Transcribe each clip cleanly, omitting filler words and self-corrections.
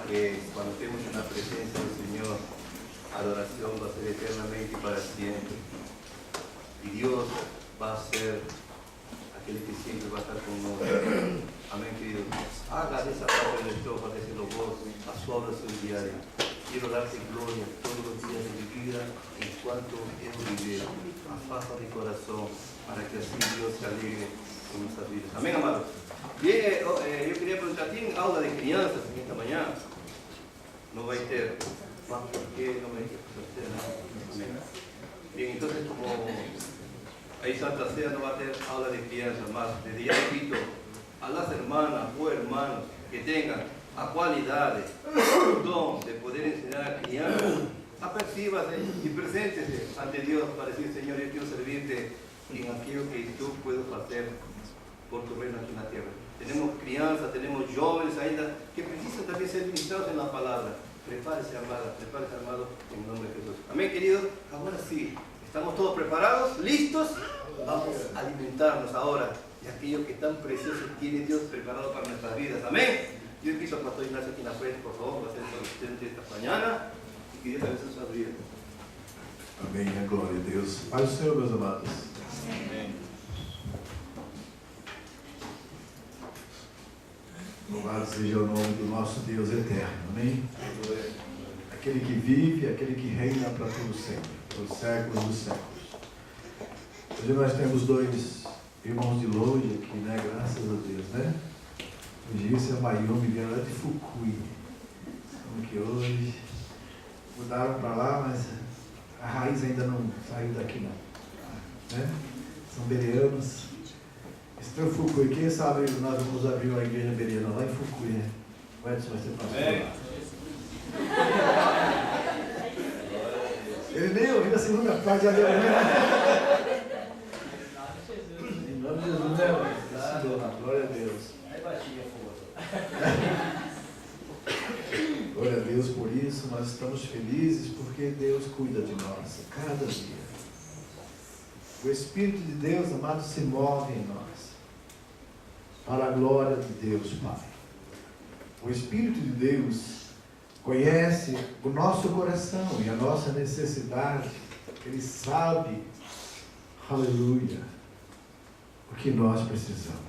Que cuando estemos en la presencia del Señor, adoración va a ser eternamente y para siempre. Y Dios va a ser aquel que siempre va a estar con nosotros. Amén, querido. Haga de esa parte del estómago, de ese lobo, a su oración diaria. Quiero darte gloria todos los días de mi vida en cuanto yo viviré. Afasta mi corazón para que así Dios se alegre con nuestras vidas. Amén, amados. Bien, yo quería preguntar, ¿tienen aula de crianças en esta mañana? No va a ter. ¿Por qué no me dice Amén. Bien, entonces como ahí Santa Cena no va a tener aula de crianças más, desde ya invito a las hermanas o hermanos que tengan a cualidades, el don de poder enseñar a crianças, apercíbase y preséntese ante Dios para decir, Señor, yo quiero servirte en aquello que tú puedes hacer por tu reino aquí en la tierra. Tenemos crianças, tenemos jóvenes ainda que precisan también ser ministrados en la palabra. Prepárese, amada, prepárese, amado, en nombre de Jesús. Amén, queridos. Ahora sí, estamos todos preparados, listos. Vamos a alimentarnos ahora de aquello que tan precioso tiene Dios preparado para nuestras vidas. Amén. Yo invito al pastor Ignacio aquí en la frente, por favor, va a ser el asistente esta mañana y que Dios abençoe suas vidas. Amém, a glória a Deus. Paz do Senhor, meus amados. Amém. Louvado seja o nome do nosso Deus eterno. Amém? Aquele que vive, aquele que reina para todo sempre, pelos séculos dos séculos. Hoje nós temos dois irmãos de longe aqui, né? Graças a Deus, né? O Gilson e a Mayumi vieram lá de Fukui. Estão aqui hoje. Mudaram para lá, mas a raiz ainda não saiu daqui não. Né? São bereanos. Estão em Fukui. Quem sabe nós vamos abrir uma igreja bereana lá em Fukui, né? O Edson vai ser pastor lá. Ele nem ouviu a segunda parte da minha. Em nome de Jesus, né? Glória a Deus. Glória a Deus por isso, nós estamos felizes porque Deus cuida de nós cada dia. O Espírito de Deus, amado, se move em nós para a glória de Deus, Pai. O Espírito de Deus conhece o nosso coração e a nossa necessidade. Ele sabe, aleluia, o que nós precisamos.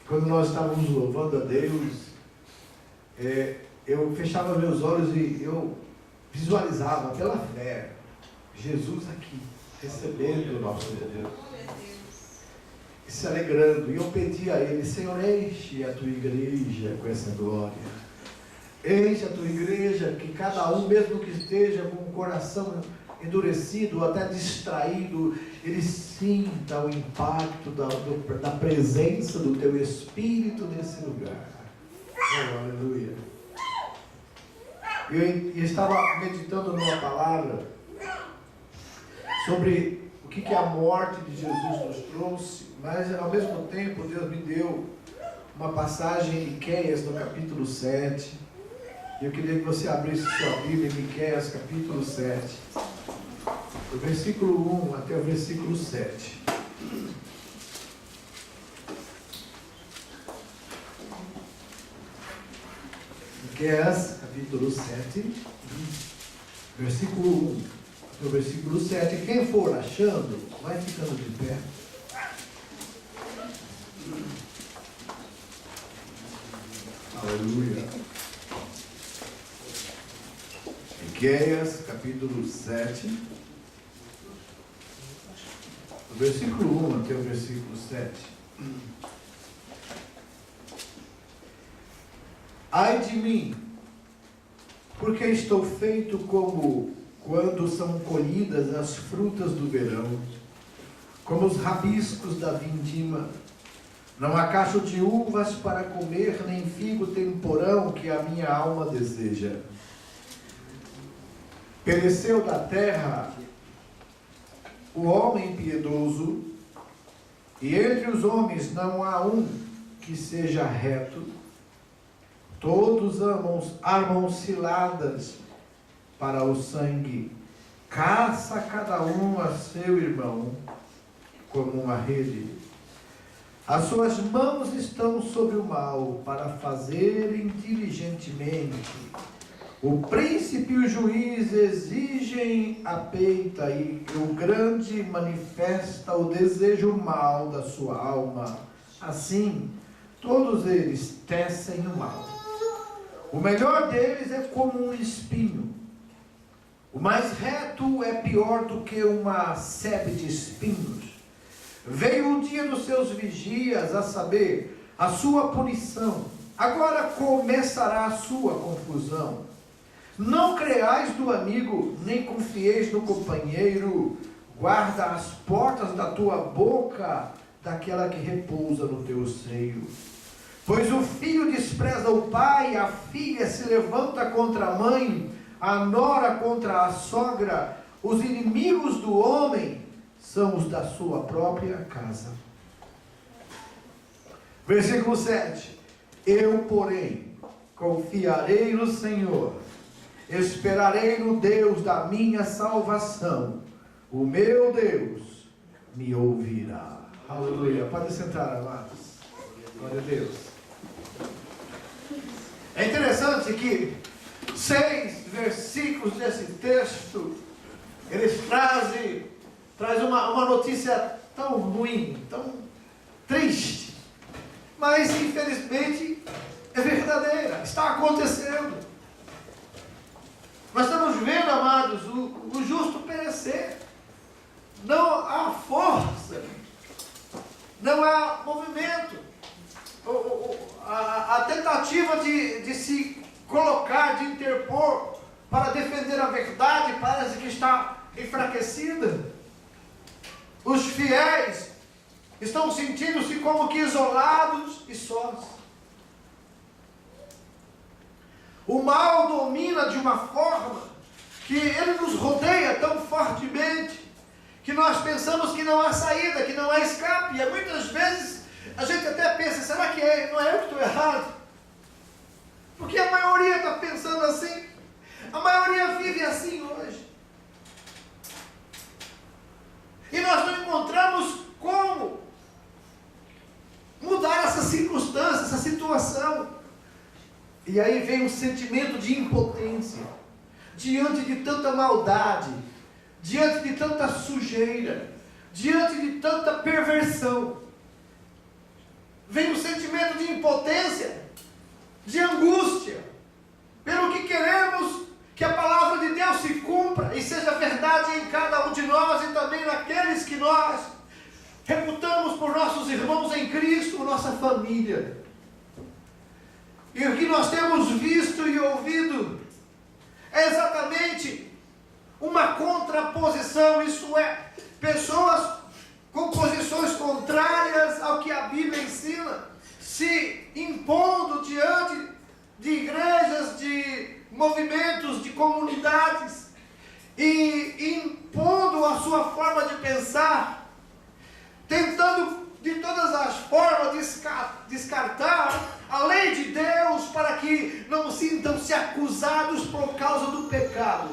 Quando nós estávamos louvando a Deus, eu fechava meus olhos e eu visualizava pela fé Jesus aqui, recebendo o nosso Deus, e se alegrando. E eu pedi a Ele, Senhor, enche a tua igreja com essa glória. Enche a tua igreja, que cada um, mesmo que esteja com o coração endurecido, até distraído, ele sinta o impacto da presença do teu Espírito nesse lugar. Oh, aleluia. Eu estava meditando numa palavra sobre o que a morte de Jesus nos trouxe, mas ao mesmo tempo Deus me deu uma passagem em Miqueias, no capítulo 7. Eu queria que você abrisse sua Bíblia em Miqueias, capítulo 7. Do versículo 1 até o versículo 7. Miqueias, capítulo 7, versículo 1 até o versículo 7. Quem for achando, vai ficando de pé. Aleluia. Miqueias, capítulo 7, do versículo 1 até o versículo 7. Ai de mim, porque estou feito como quando são colhidas as frutas do verão, como os rabiscos da vindima. Não há cacho de uvas para comer, nem figo temporão que a minha alma deseja. Pereceu da terra o homem piedoso, e entre os homens não há um que seja reto. Todos armam ciladas para o sangue. Caça cada um a seu irmão como uma rede. As suas mãos estão sobre o mal para fazerem diligentemente. O príncipe e o juiz exigem a peita, e o grande manifesta o desejo mal da sua alma. Assim, todos eles tecem o mal. O melhor deles é como um espinho. O mais reto é pior do que uma sebe de espinhos. Veio o dia dos seus vigias, a saber, a sua punição. Agora começará a sua confusão. Não creais do amigo, nem confieis no companheiro. Guarda as portas da tua boca, daquela que repousa no teu seio. Pois o filho despreza o pai, a filha se levanta contra a mãe, a nora contra a sogra. Os inimigos do homem são os da sua própria casa. Versículo 7. Eu, porém, confiarei no Senhor, esperarei no Deus da minha salvação. O meu Deus me ouvirá. Aleluia. Pode sentar, amados. Glória a Deus. É interessante que 6 versículos desse texto, eles traz uma notícia tão ruim, tão triste, mas infelizmente é verdadeira, está acontecendo. Nós estamos vendo, amados, o justo perecer. Não há força, não há movimento. A tentativa de se colocar, de interpor para defender a verdade parece que está enfraquecida. Os fiéis estão sentindo-se como que isolados e sós. O mal domina de uma forma que ele nos rodeia tão fortemente que nós pensamos que não há saída, que não há escape. E muitas vezes a gente até pensa, será que não é eu que estou errado? Porque a maioria está pensando assim. A maioria vive assim hoje. E nós não encontramos como mudar essa circunstância, essa situação. E aí vem um sentimento de impotência, diante de tanta maldade, diante de tanta sujeira, diante de tanta perversão. Vem um sentimento de impotência, de angústia, pelo que queremos que a palavra de Deus se cumpra e seja verdade em cada um de nós e também naqueles que nós reputamos por nossos irmãos em Cristo, nossa família. E o que nós temos visto e ouvido é exatamente uma contraposição, isso é, pessoas com posições contrárias ao que a Bíblia ensina, se impondo diante de igrejas, de movimentos, de comunidades, e impondo a sua forma de pensar, tentando de todas as formas descartar a lei de Deus para que não sintam-se acusados por causa do pecado.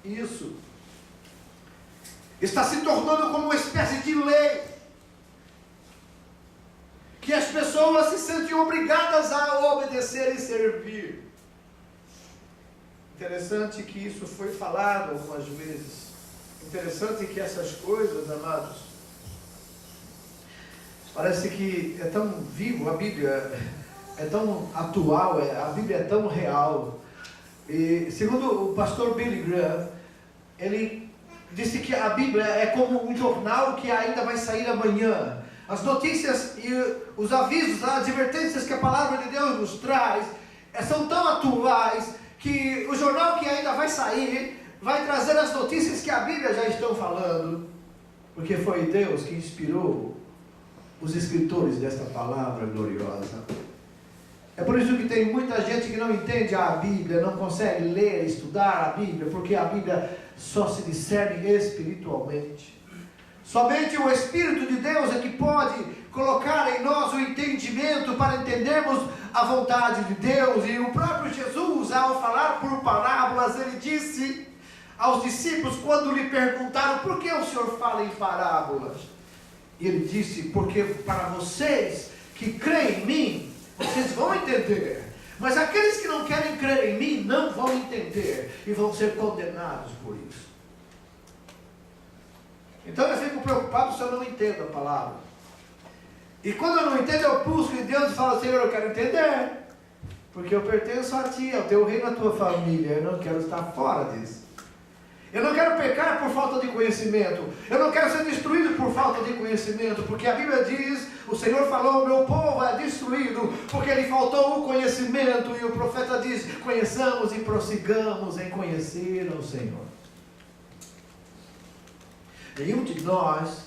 Isso está se tornando como uma espécie de lei que as pessoas se sentem obrigadas a obedecer e servir. Interessante que isso foi falado algumas vezes. Interessante que essas coisas, amados, parece que é tão vivo, a Bíblia é tão atual, a Bíblia é tão real. E segundo o pastor Billy Graham, ele disse que a Bíblia é como um jornal que ainda vai sair amanhã. As notícias e os avisos, as advertências que a palavra de Deus nos traz são tão atuais que o jornal que ainda vai sair vai trazer as notícias que a Bíblia já estão falando, porque foi Deus que inspirou os escritores desta palavra gloriosa. É por isso que tem muita gente que não entende a Bíblia, não consegue ler, estudar a Bíblia, porque a Bíblia só se discerne espiritualmente. Somente o Espírito de Deus é que pode colocar em nós o entendimento para entendermos a vontade de Deus. E o próprio Jesus, ao falar por parábolas, ele disse aos discípulos, quando lhe perguntaram: por que o Senhor fala em parábolas? E ele disse, porque para vocês que creem em mim, vocês vão entender. Mas aqueles que não querem crer em mim, não vão entender. E vão ser condenados por isso. Então eu fico preocupado se eu não entendo a palavra. E quando eu não entendo, eu busco em Deus e falo, Senhor, eu quero entender. Porque eu pertenço a Ti, ao Teu reino, à Tua família. Eu não quero estar fora disso. Eu não quero pecar por falta de conhecimento. Eu não quero ser destruído por falta de conhecimento. Porque a Bíblia diz, o Senhor falou, o meu povo é destruído porque lhe faltou o conhecimento. E o profeta diz, conheçamos e prossigamos em conhecer ao Senhor. Nenhum de nós,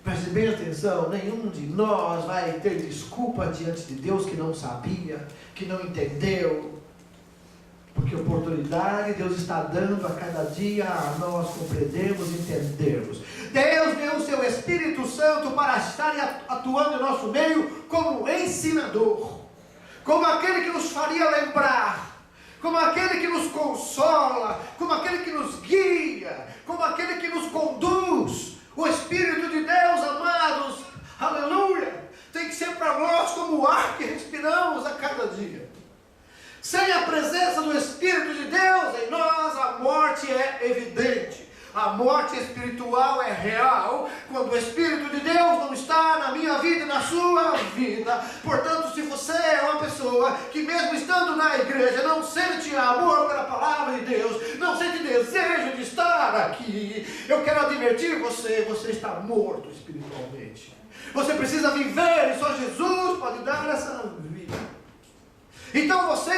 preste bem atenção, nenhum de nós vai ter desculpa diante de Deus que não sabia, que não entendeu. Porque oportunidade Deus está dando a cada dia a nós compreendermos e entendermos. Deus deu o seu Espírito Santo para estar atuando em nosso meio como ensinador, como aquele que nos faria lembrar, como aquele que nos consola, como aquele que nos guia, como aquele que nos conduz. O Espírito de Deus, amados, aleluia, tem que ser para nós como o ar que respiramos a cada dia. Sem a presença do Espírito de Deus em nós, a morte é evidente. A morte espiritual é real quando o Espírito de Deus não está na minha vida e na sua vida. Portanto, se você é uma pessoa que mesmo estando na igreja não sente amor pela palavra de Deus, não sente desejo de estar aqui, eu quero advertir você, você está morto espiritualmente. Você precisa viver e só Jesus pode dar essa vida. Então você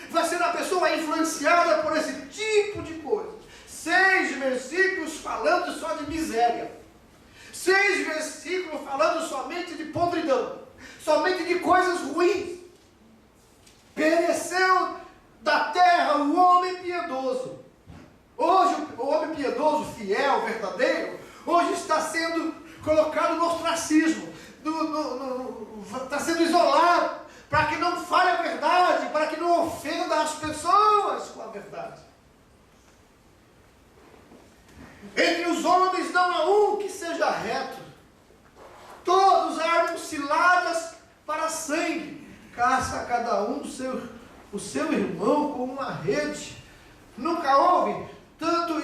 vai ser a pessoa influenciada por esse tipo de coisa. 6 versículos falando só de miséria. 6 versículos falando somente de podridão. Somente de coisas ruins. Pereceu da terra o homem piedoso. Hoje o homem piedoso, fiel, verdadeiro, hoje está sendo colocado no ostracismo. Está sendo isolado. Para que não fale a verdade, para que não ofenda as pessoas com a verdade. Entre os homens não há um que seja reto. Todos armam ciladas para sangue. Caça cada um o seu irmão com uma rede. Nunca houve tanto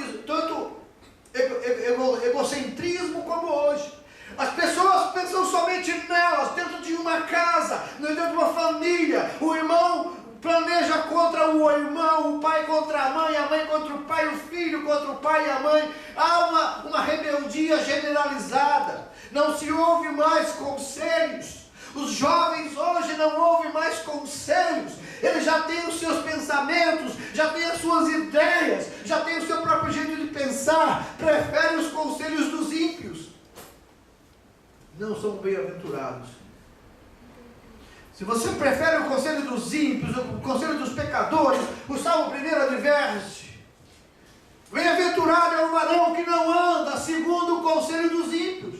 egocentrismo como hoje. As pessoas pensam somente nelas, dentro de uma casa, dentro de uma família. O irmão planeja contra o irmão, o pai contra a mãe contra o pai, o filho contra o pai e a mãe. Há uma rebeldia generalizada. Não se ouve mais conselhos. Os jovens hoje não ouvem mais conselhos. Eles já têm os seus pensamentos, já têm as suas ideias, já têm o seu próprio jeito de pensar. Preferem os conselhos dos ímpios. Não são bem-aventurados. Se você prefere o conselho dos ímpios, o conselho dos pecadores, o Salmo 1 adverte: bem-aventurado é o varão que não anda segundo o conselho dos ímpios,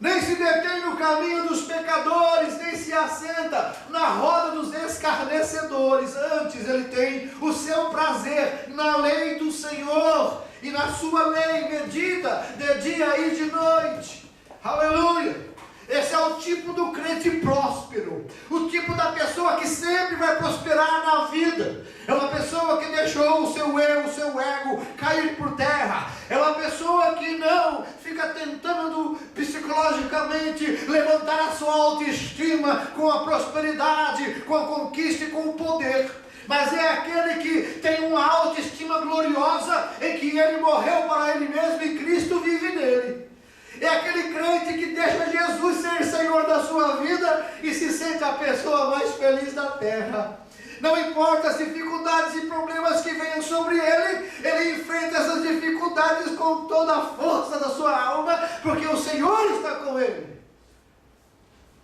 nem se detém no caminho dos pecadores, nem se assenta na roda dos escarnecedores. Antes ele tem o seu prazer na lei do Senhor, e na sua lei medita de dia e de noite. Aleluia! Esse é o tipo do crente próspero, o tipo da pessoa que sempre vai prosperar na vida. É uma pessoa que deixou o seu eu, o seu ego cair por terra. É uma pessoa que não fica tentando psicologicamente levantar a sua autoestima com a prosperidade, com a conquista e com o poder. Mas é aquele que tem uma autoestima gloriosa em que ele morreu para ele mesmo e Cristo vive nele. É aquele crente que deixa Jesus ser Senhor da sua vida e se sente a pessoa mais feliz da terra. Não importa as dificuldades e problemas que venham sobre ele, ele enfrenta essas dificuldades com toda a força da sua alma, porque o Senhor está com ele.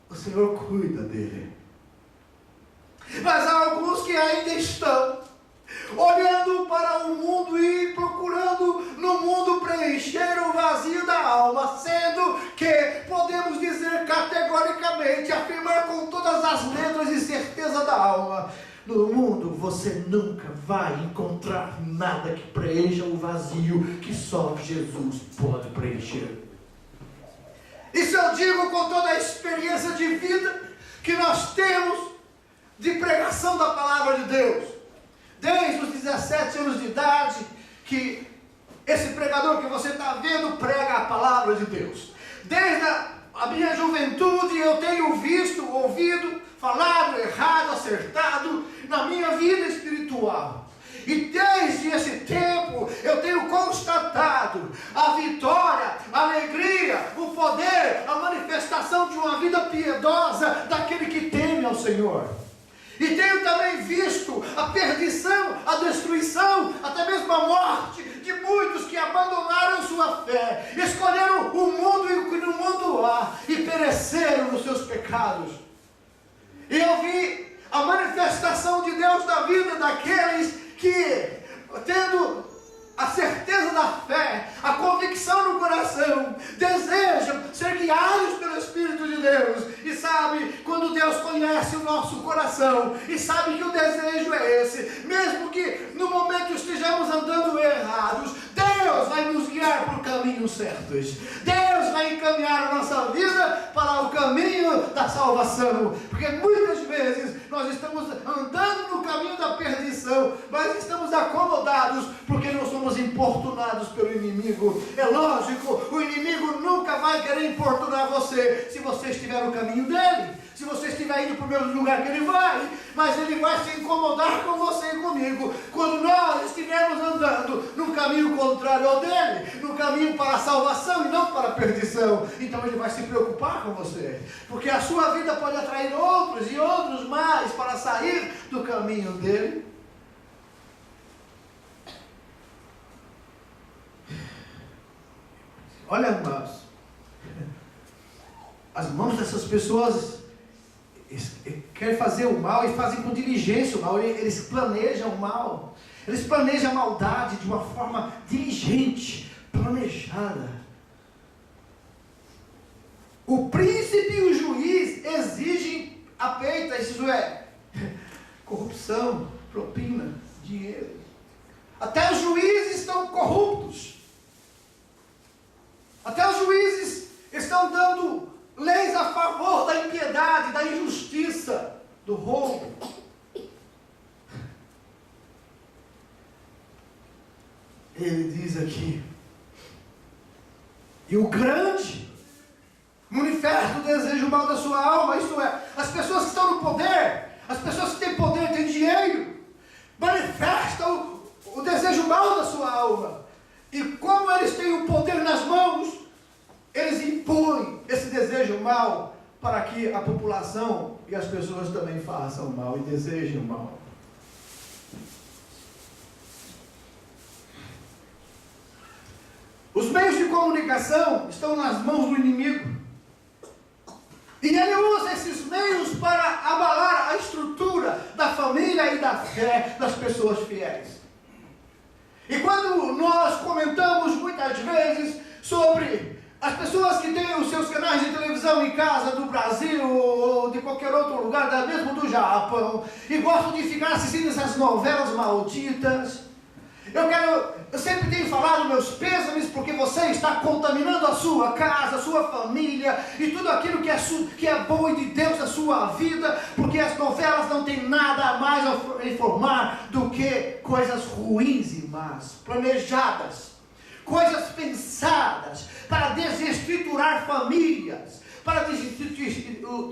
O Senhor cuida dele. Mas há alguns que ainda estão olhando para o mundo e procurando no mundo preencher o vazio da alma, sendo que podemos dizer categoricamente, afirmar com todas as letras e certeza da alma: No mundo você nunca vai encontrar nada que preencha o vazio que só Jesus pode preencher. Isso eu digo com toda a experiência de vida que nós temos de pregação da palavra de Deus. Desde os 17 anos de idade, que esse pregador que você está vendo prega a palavra de Deus. Desde a minha juventude eu tenho visto, ouvido, falado, errado, acertado na minha vida espiritual. E desde esse tempo eu tenho constatado a vitória, a alegria, o poder, a manifestação de uma vida piedosa daquele que teme ao Senhor. E tenho também visto a perdição, a destruição, até mesmo a morte de muitos que abandonaram sua fé, escolheram o mundo e o que no mundo há e pereceram nos seus pecados. E eu vi a manifestação de Deus na vida daqueles que, tendo a certeza da fé, a convicção no coração, desejam ser guiados pelo Espírito de Deus. E sabe, quando Deus conhece o nosso coração e sabe que o desejo é esse, mesmo que no momento estejamos andando errados, Deus vai nos guiar para o caminho certo. Deus vai encaminhar a nossa vida para o caminho da salvação. Porque muitas vezes nós estamos andando no caminho da perdição, mas estamos acomodados porque não somos importunados pelo inimigo. É lógico, o inimigo nunca vai querer importunar você se você estiver no caminho dele, se você estiver indo para o mesmo lugar que ele vai, mas ele vai se incomodar com você e comigo quando nós estivermos andando no caminho contrário ao dele, no caminho para a salvação e não para a perdição. Então ele vai se preocupar com você, porque a sua vida pode atrair outros e outros mais para sair do caminho dele. Olha, irmãos, as mãos dessas pessoas querem fazer o mal e fazem com diligência o mal. Eles planejam o mal, eles planejam a maldade de uma forma diligente, planejada. O príncipe e o juiz exigem a peita, isso é corrupção, propina, dinheiro. Até os juízes estão corruptos. Até os juízes estão dando leis a favor da impiedade, da injustiça, do roubo. Ele diz aqui: e o grande manifesta o desejo mal da sua alma, isto é, as pessoas que estão no poder, as pessoas que têm poder, têm dinheiro, manifestam o desejo mal da sua alma. E como eles têm o poder nas mãos, eles impõem esse desejo mal para que a população e as pessoas também façam mal e desejem o mal. Os meios de comunicação estão nas mãos do inimigo. E ele usa esses meios para abalar a estrutura da família e da fé das pessoas fiéis. E quando nós comentamos muitas vezes sobre as pessoas que têm os seus canais de televisão em casa do Brasil ou de qualquer outro lugar, até mesmo do Japão, e gostam de ficar assistindo essas novelas malditas, eu sempre tenho falado meus pêsames, porque você está contaminando a sua casa, a sua família e tudo aquilo que é bom e de Deus na sua vida, porque as novelas não têm nada a mais a informar do que coisas ruins e más, planejadas, coisas pensadas para desestruturar famílias, para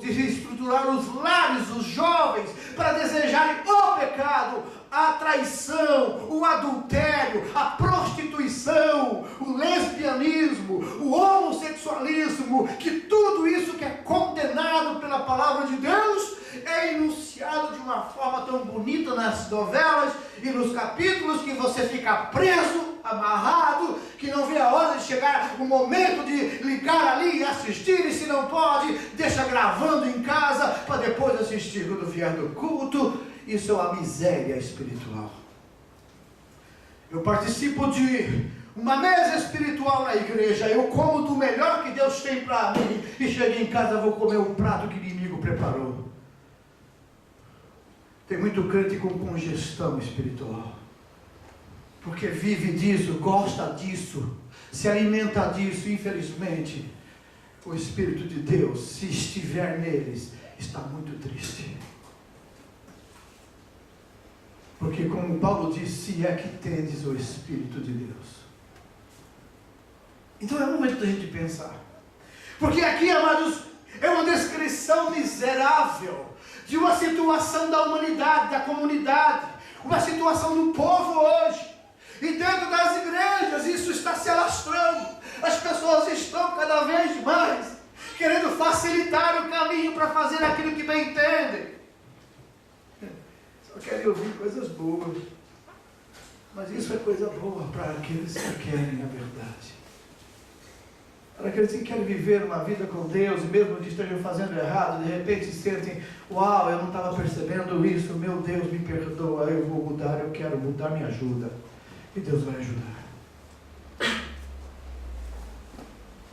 desestruturar os lares, os jovens, para desejarem o pecado, a traição, o adultério, a prostituição, o lesbianismo, o homossexualismo, que tudo isso que é condenado pela palavra de Deus é enunciado de uma forma tão bonita nas novelas e nos capítulos que você fica preso, amarrado, que não vê a hora de chegar o momento de ligar ali e assistir, e se não pode, deixa gravando em casa para depois assistir quando vier do culto. Isso é uma miséria espiritual. Eu participo de uma mesa espiritual na igreja, eu como do melhor que Deus tem para mim, e cheguei em casa, vou comer o prato que o inimigo preparou. Tem muito crente com congestão espiritual, porque vive disso, gosta disso, se alimenta disso. Infelizmente, o Espírito de Deus, se estiver neles, está muito triste. Porque, como Paulo disse, se é que tendes o Espírito de Deus. Então é o momento da gente pensar. Porque aqui, amados, é uma descrição miserável de uma situação da humanidade, da comunidade, uma situação do povo hoje. E dentro das igrejas isso está se alastrando. As pessoas estão cada vez mais querendo facilitar o caminho para fazer aquilo que bem entendem. Só querem ouvir coisas boas. Mas isso é coisa boa para aqueles que querem a verdade. Para aqueles que querem viver uma vida com Deus, e mesmo que estejam fazendo errado, de repente sentem, uau, eu não estava percebendo isso, meu Deus, me perdoa, eu vou mudar, eu quero mudar, me ajuda. E Deus vai ajudar.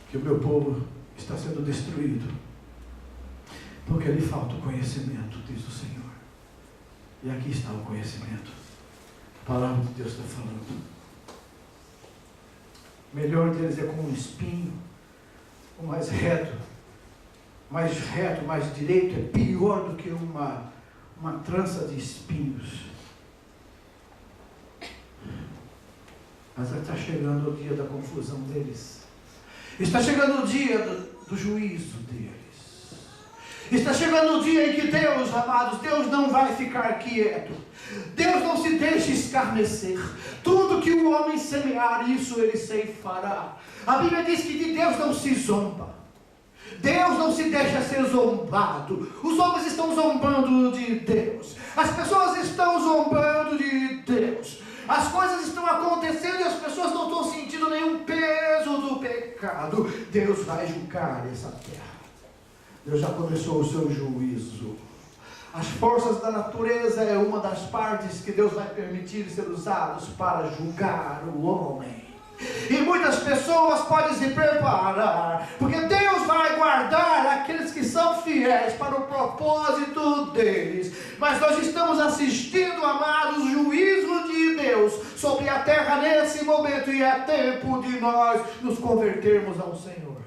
Que o meu povo está sendo destruído, porque lhe falta o conhecimento, diz o Senhor. E aqui está o conhecimento. A palavra de Deus está falando. Melhor deles é como um espinho, o mais reto, mais direito, é pior do que uma trança de espinhos. Mas está chegando o dia da confusão deles. Está chegando o dia do juízo deles. Está chegando o dia em que Deus, amados, Deus não vai ficar quieto. Deus não se deixa escarnecer. Tudo que o homem semear, isso ele ceifará. A Bíblia diz que de Deus não se zomba. Deus não se deixa ser zombado. Os homens estão zombando de Deus. As pessoas estão zombando de Deus. As coisas estão acontecendo e as pessoas não estão sentindo nenhum peso do pecado. Deus vai julgar essa terra. Deus já começou o seu juízo. As forças da natureza é uma das partes que Deus vai permitir ser usados para julgar o homem. E muitas pessoas podem se preparar, porque Deus vai guardar aqueles que são fiéis para o propósito deles. Mas nós estamos assistindo, amados, o juízo de Deus sobre a terra nesse momento, e é tempo de nós nos convertermos ao Senhor.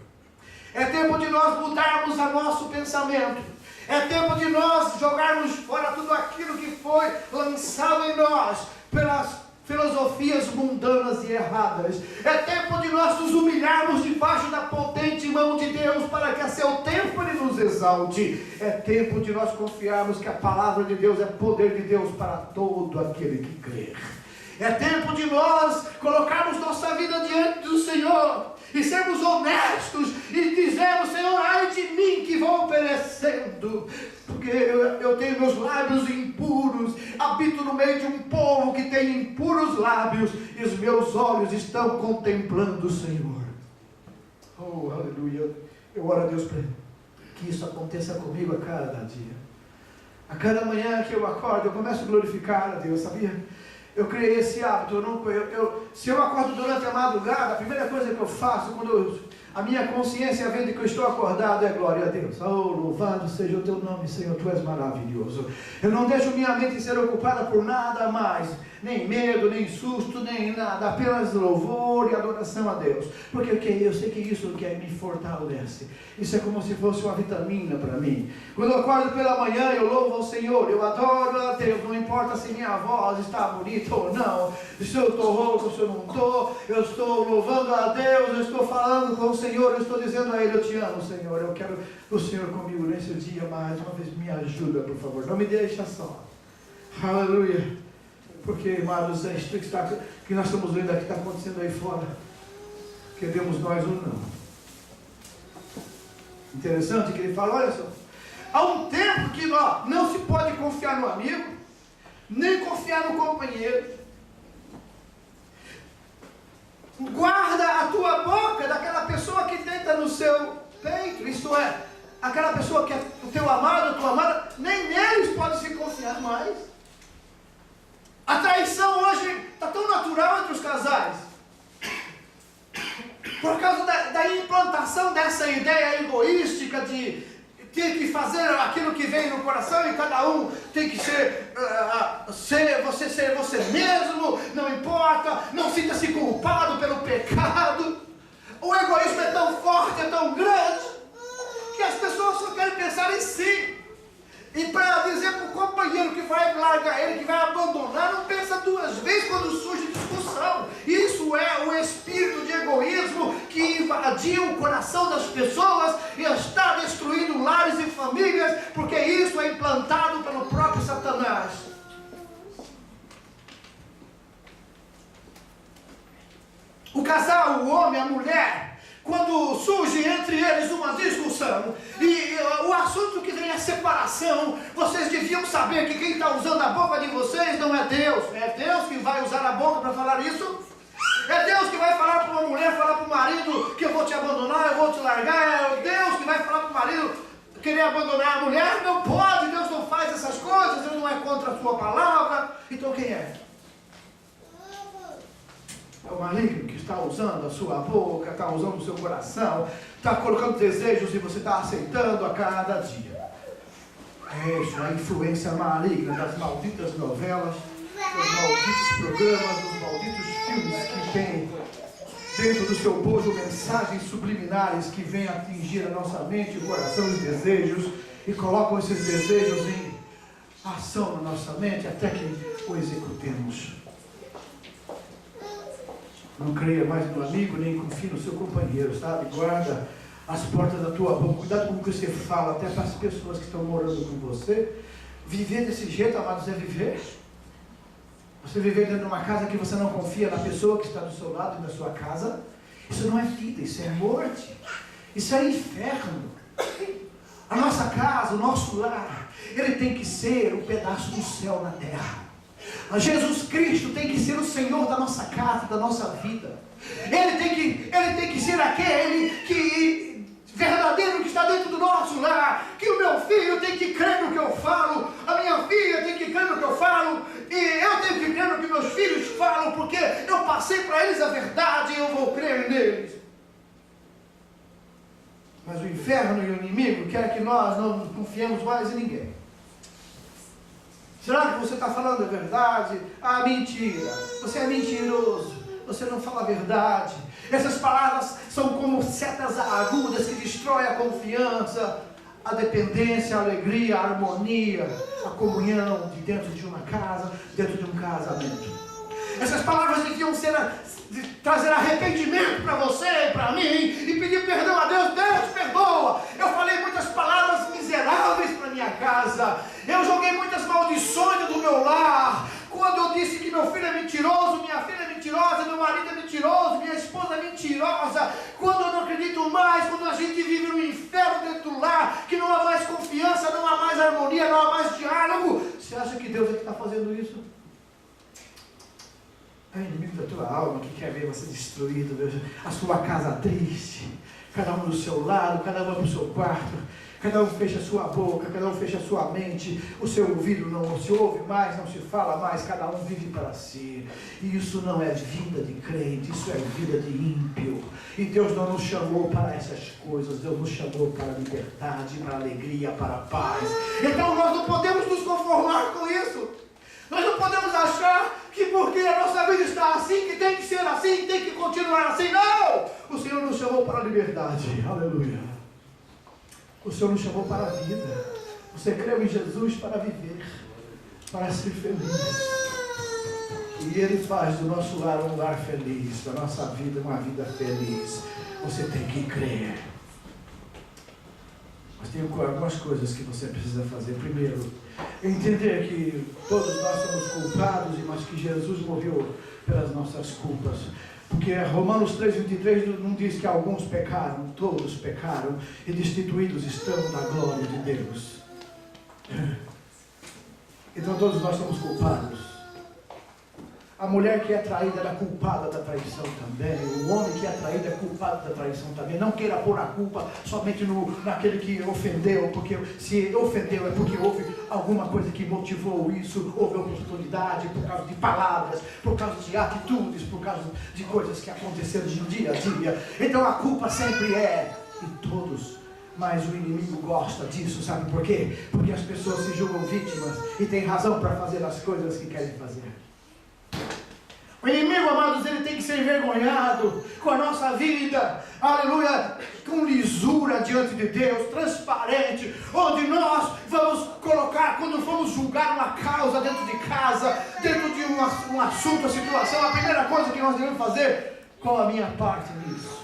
É tempo de nós mudarmos o nosso pensamento. É tempo de nós jogarmos fora tudo aquilo que foi lançado em nós pelas filosofias mundanas e erradas. É tempo de nós nos humilharmos debaixo da potente mão de Deus, para que a seu tempo Ele nos exalte. É tempo de nós confiarmos que a palavra de Deus é poder de Deus para todo aquele que crer. É tempo de nós colocarmos nossa vida diante do Senhor e sermos honestos e dizermos: Senhor, ai de mim que vou perecendo, porque eu tenho meus lábios impuros, habito no meio de um povo que tem impuros lábios, e os meus olhos estão contemplando o Senhor. Oh, aleluia. Eu oro a Deus para que isso aconteça comigo a cada dia. A cada manhã que eu acordo, eu começo a glorificar a Deus, sabia? Eu criei esse hábito. Se eu acordo durante a madrugada, a primeira coisa que eu faço, quando a minha consciência vê de que eu estou acordado, é glória a Deus. Oh, louvado seja o teu nome, Senhor, tu és maravilhoso. Eu não deixo minha mente ser ocupada por nada mais, nem medo, nem susto, nem nada, apenas louvor e adoração a Deus, porque eu sei que isso que me fortalece. Isso é como se fosse uma vitamina para mim. Quando eu acordo pela manhã, eu louvo ao Senhor, eu adoro a Deus, não importa se minha voz está bonita ou não, se eu estou rouco, se eu não estou, eu estou louvando a Deus, eu estou falando com o Senhor, eu estou dizendo a Ele: eu te amo, Senhor, eu quero o Senhor comigo nesse dia. Mais uma vez, me ajuda, por favor, não me deixa só. Aleluia. Porque, amados, é isso que nós estamos vendo aqui, está acontecendo aí fora. Queremos nós ou não. Interessante que ele fala: olha só, há um tempo que não se pode confiar no amigo, nem confiar no companheiro. Guarda a tua boca daquela pessoa que deita no seu peito, isto é, aquela pessoa que é o teu amado, a tua amada, nem neles pode se confiar mais. A traição hoje está tão natural entre os casais, por causa da implantação dessa ideia egoística de tem que fazer aquilo que vem no coração e cada um tem que ser você mesmo, não importa, não sinta-se culpado pelo pecado. O egoísmo é tão forte, é tão grande, que as pessoas só querem pensar em si. E para dizer para o companheiro que vai largar ele, que vai abandonar, não pensa duas vezes quando surge discussão. Isso é o espírito de egoísmo que invadiu o coração das pessoas e está destruindo lares e famílias, porque isso é implantado pelo próprio Satanás. O casal, o homem, a mulher, quando surge entre eles uma discussão e o assunto que vem é separação, vocês deviam saber que quem está usando a boca de vocês não é Deus. É Deus que vai usar a boca para falar isso? É Deus que vai falar para uma mulher, falar para o marido que eu vou te abandonar, eu vou te largar? É Deus que vai falar para o marido querer abandonar a mulher? Não pode, Deus não faz essas coisas, Deus não é contra a sua palavra. Então quem é? É o maligno que está usando a sua boca, está usando o seu coração, está colocando desejos e você está aceitando a cada dia. É isso, a influência maligna das malditas novelas, dos malditos programas, dos malditos filmes que tem dentro do seu bojo mensagens subliminares que vêm atingir a nossa mente, o coração, os desejos e colocam esses desejos em ação na nossa mente até que o executemos. Não creia mais no amigo, nem confie no seu companheiro, sabe? Guarda as portas da tua boca. Cuidado com o que você fala, até para as pessoas que estão morando com você. Viver desse jeito, amados, é viver. Você viver dentro de uma casa que você não confia na pessoa que está do seu lado e na sua casa. Isso não é vida, isso é morte. Isso é inferno. A nossa casa, o nosso lar, ele tem que ser um pedaço do céu na terra. Jesus Cristo tem que ser o Senhor da nossa casa, da nossa vida. Ele tem que ser aquele que verdadeiro que está dentro do nosso lar. Que o meu filho tem que crer no que eu falo, a minha filha tem que crer no que eu falo, e eu tenho que crer no que meus filhos falam, porque eu passei para eles a verdade e eu vou crer neles. Mas o inferno e o inimigo querem que nós não confiemos mais em ninguém. Será que você está falando a verdade? Ah, mentira. Você é mentiroso. Você não fala a verdade. Essas palavras são como setas agudas que destroem a confiança, a dependência, a alegria, a harmonia, a comunhão de dentro de uma casa, dentro de um casamento. Essas palavras deviam trazer arrependimento para você e para mim e pedir perdão a Deus. Deus, perdoa. Eu falei muitas palavras miseráveis para minha casa. Eu joguei muitas maldições do meu lar. Quando eu disse que meu filho é mentiroso, minha filha é mentirosa, meu marido é mentiroso, minha esposa é mentirosa. Quando eu não acredito mais, quando a gente vive no inferno dentro do lar, que não há mais confiança, não há mais harmonia, não há mais diálogo. Você acha que Deus é que está fazendo isso? É o inimigo da tua alma que quer ver você destruído, a sua casa triste, cada um do seu lado, cada um para o seu quarto, cada um fecha a sua boca, cada um fecha a sua mente, o seu ouvido não se ouve mais, não se fala mais, cada um vive para si. E isso não é vida de crente, isso é vida de ímpio. E Deus não nos chamou para essas coisas, Deus nos chamou para a liberdade, para a alegria, para a paz. Então nós não podemos nos conformar com isso. Nós não podemos achar que porque a nossa vida está assim, que tem que ser assim, tem que continuar assim. Não! O Senhor nos chamou para a liberdade. Aleluia. O Senhor nos chamou para a vida. Você creu em Jesus para viver, para ser feliz. E Ele faz do nosso lar um lar feliz, da nossa vida uma vida feliz. Você tem que crer. Mas tem algumas coisas que você precisa fazer. Primeiro, entender que todos nós somos culpados, mas que Jesus morreu pelas nossas culpas. Porque Romanos 3,23 não diz que alguns pecaram, todos pecaram, e destituídos estão da glória de Deus. Então todos nós somos culpados. A mulher que é traída é culpada da traição também. O homem que é traído é culpado da traição também. Não queira pôr a culpa somente naquele que ofendeu, porque se ofendeu é porque houve alguma coisa que motivou isso, houve oportunidade por causa de palavras, por causa de atitudes, por causa de coisas que aconteceram no dia a dia. Então a culpa sempre é, e todos Mas o inimigo gosta disso, sabe por quê? Porque as pessoas se julgam vítimas e têm razão para fazer as coisas que querem fazer. O inimigo, amados, ele tem que ser envergonhado com a nossa vida, aleluia, com lisura diante de Deus, transparente, onde nós vamos colocar, quando vamos julgar uma causa dentro de casa, dentro de um assunto, a situação, a primeira coisa que nós devemos fazer, qual a minha parte nisso?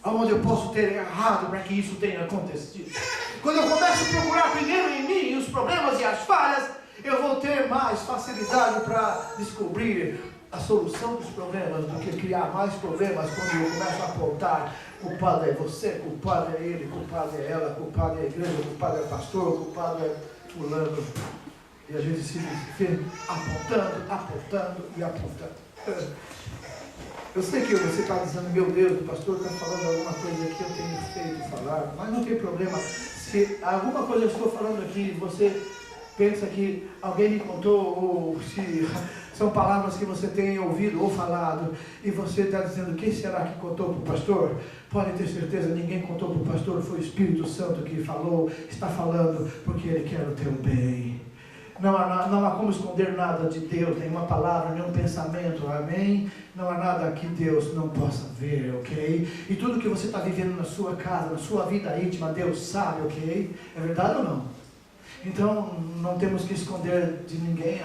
Aonde eu posso ter errado para que isso tenha acontecido? Quando eu começo a procurar primeiro em mim os problemas e as falhas, eu vou ter mais facilidade para descobrir a solução dos problemas do que criar mais problemas quando eu começo a apontar: culpado é você, culpado é ele, culpado é ela, culpado é a igreja, culpado é o pastor, culpado é fulano. E a gente se vê apontando e apontando. Eu sei que você está dizendo: meu Deus, o pastor está falando alguma coisa que eu tenho feito falar, mas não tem problema. Se alguma coisa eu estou falando aqui, você pensa que alguém me contou, ou se são palavras que você tem ouvido ou falado, e você está dizendo: quem será que contou para o pastor? Pode ter certeza, ninguém contou para o pastor, foi o Espírito Santo que falou, está falando, porque ele quer o teu bem. Não há como esconder nada de Deus, nenhuma palavra, nenhum pensamento, amém? Não há nada que Deus não possa ver, ok? E tudo que você está vivendo na sua casa, na sua vida íntima, Deus sabe, ok? É verdade ou não? Então, não temos que esconder de ninguém,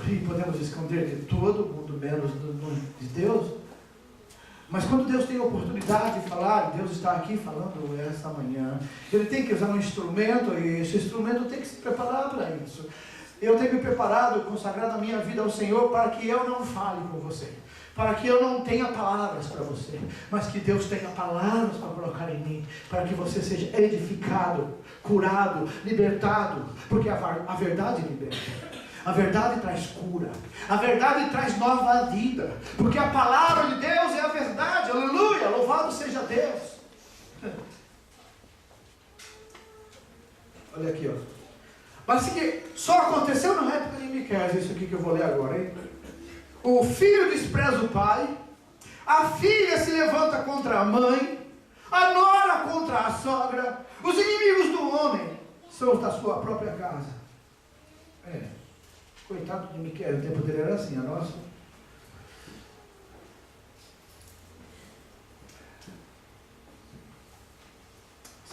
e podemos esconder de todo mundo, menos de Deus. Mas quando Deus tem a oportunidade de falar, Deus está aqui falando esta manhã, Ele tem que usar um instrumento, e esse instrumento tem que se preparar para isso. Eu tenho me preparado, consagrado a minha vida ao Senhor, para que eu não fale com você, para que eu não tenha palavras para você, mas que Deus tenha palavras para colocar em mim, para que você seja edificado, curado, libertado, porque a verdade liberta. A verdade traz cura, a verdade traz nova vida, porque a palavra de Deus é a verdade, aleluia, louvado seja Deus. Olha aqui, ó. Mas que só aconteceu na época de Miqueias, isso aqui que eu vou ler agora, hein? O filho despreza o pai, a filha se levanta contra a mãe, a nora contra a sogra, os inimigos do homem são os da sua própria casa. Coitado de Miqueias, o tempo dele era assim, a nossa.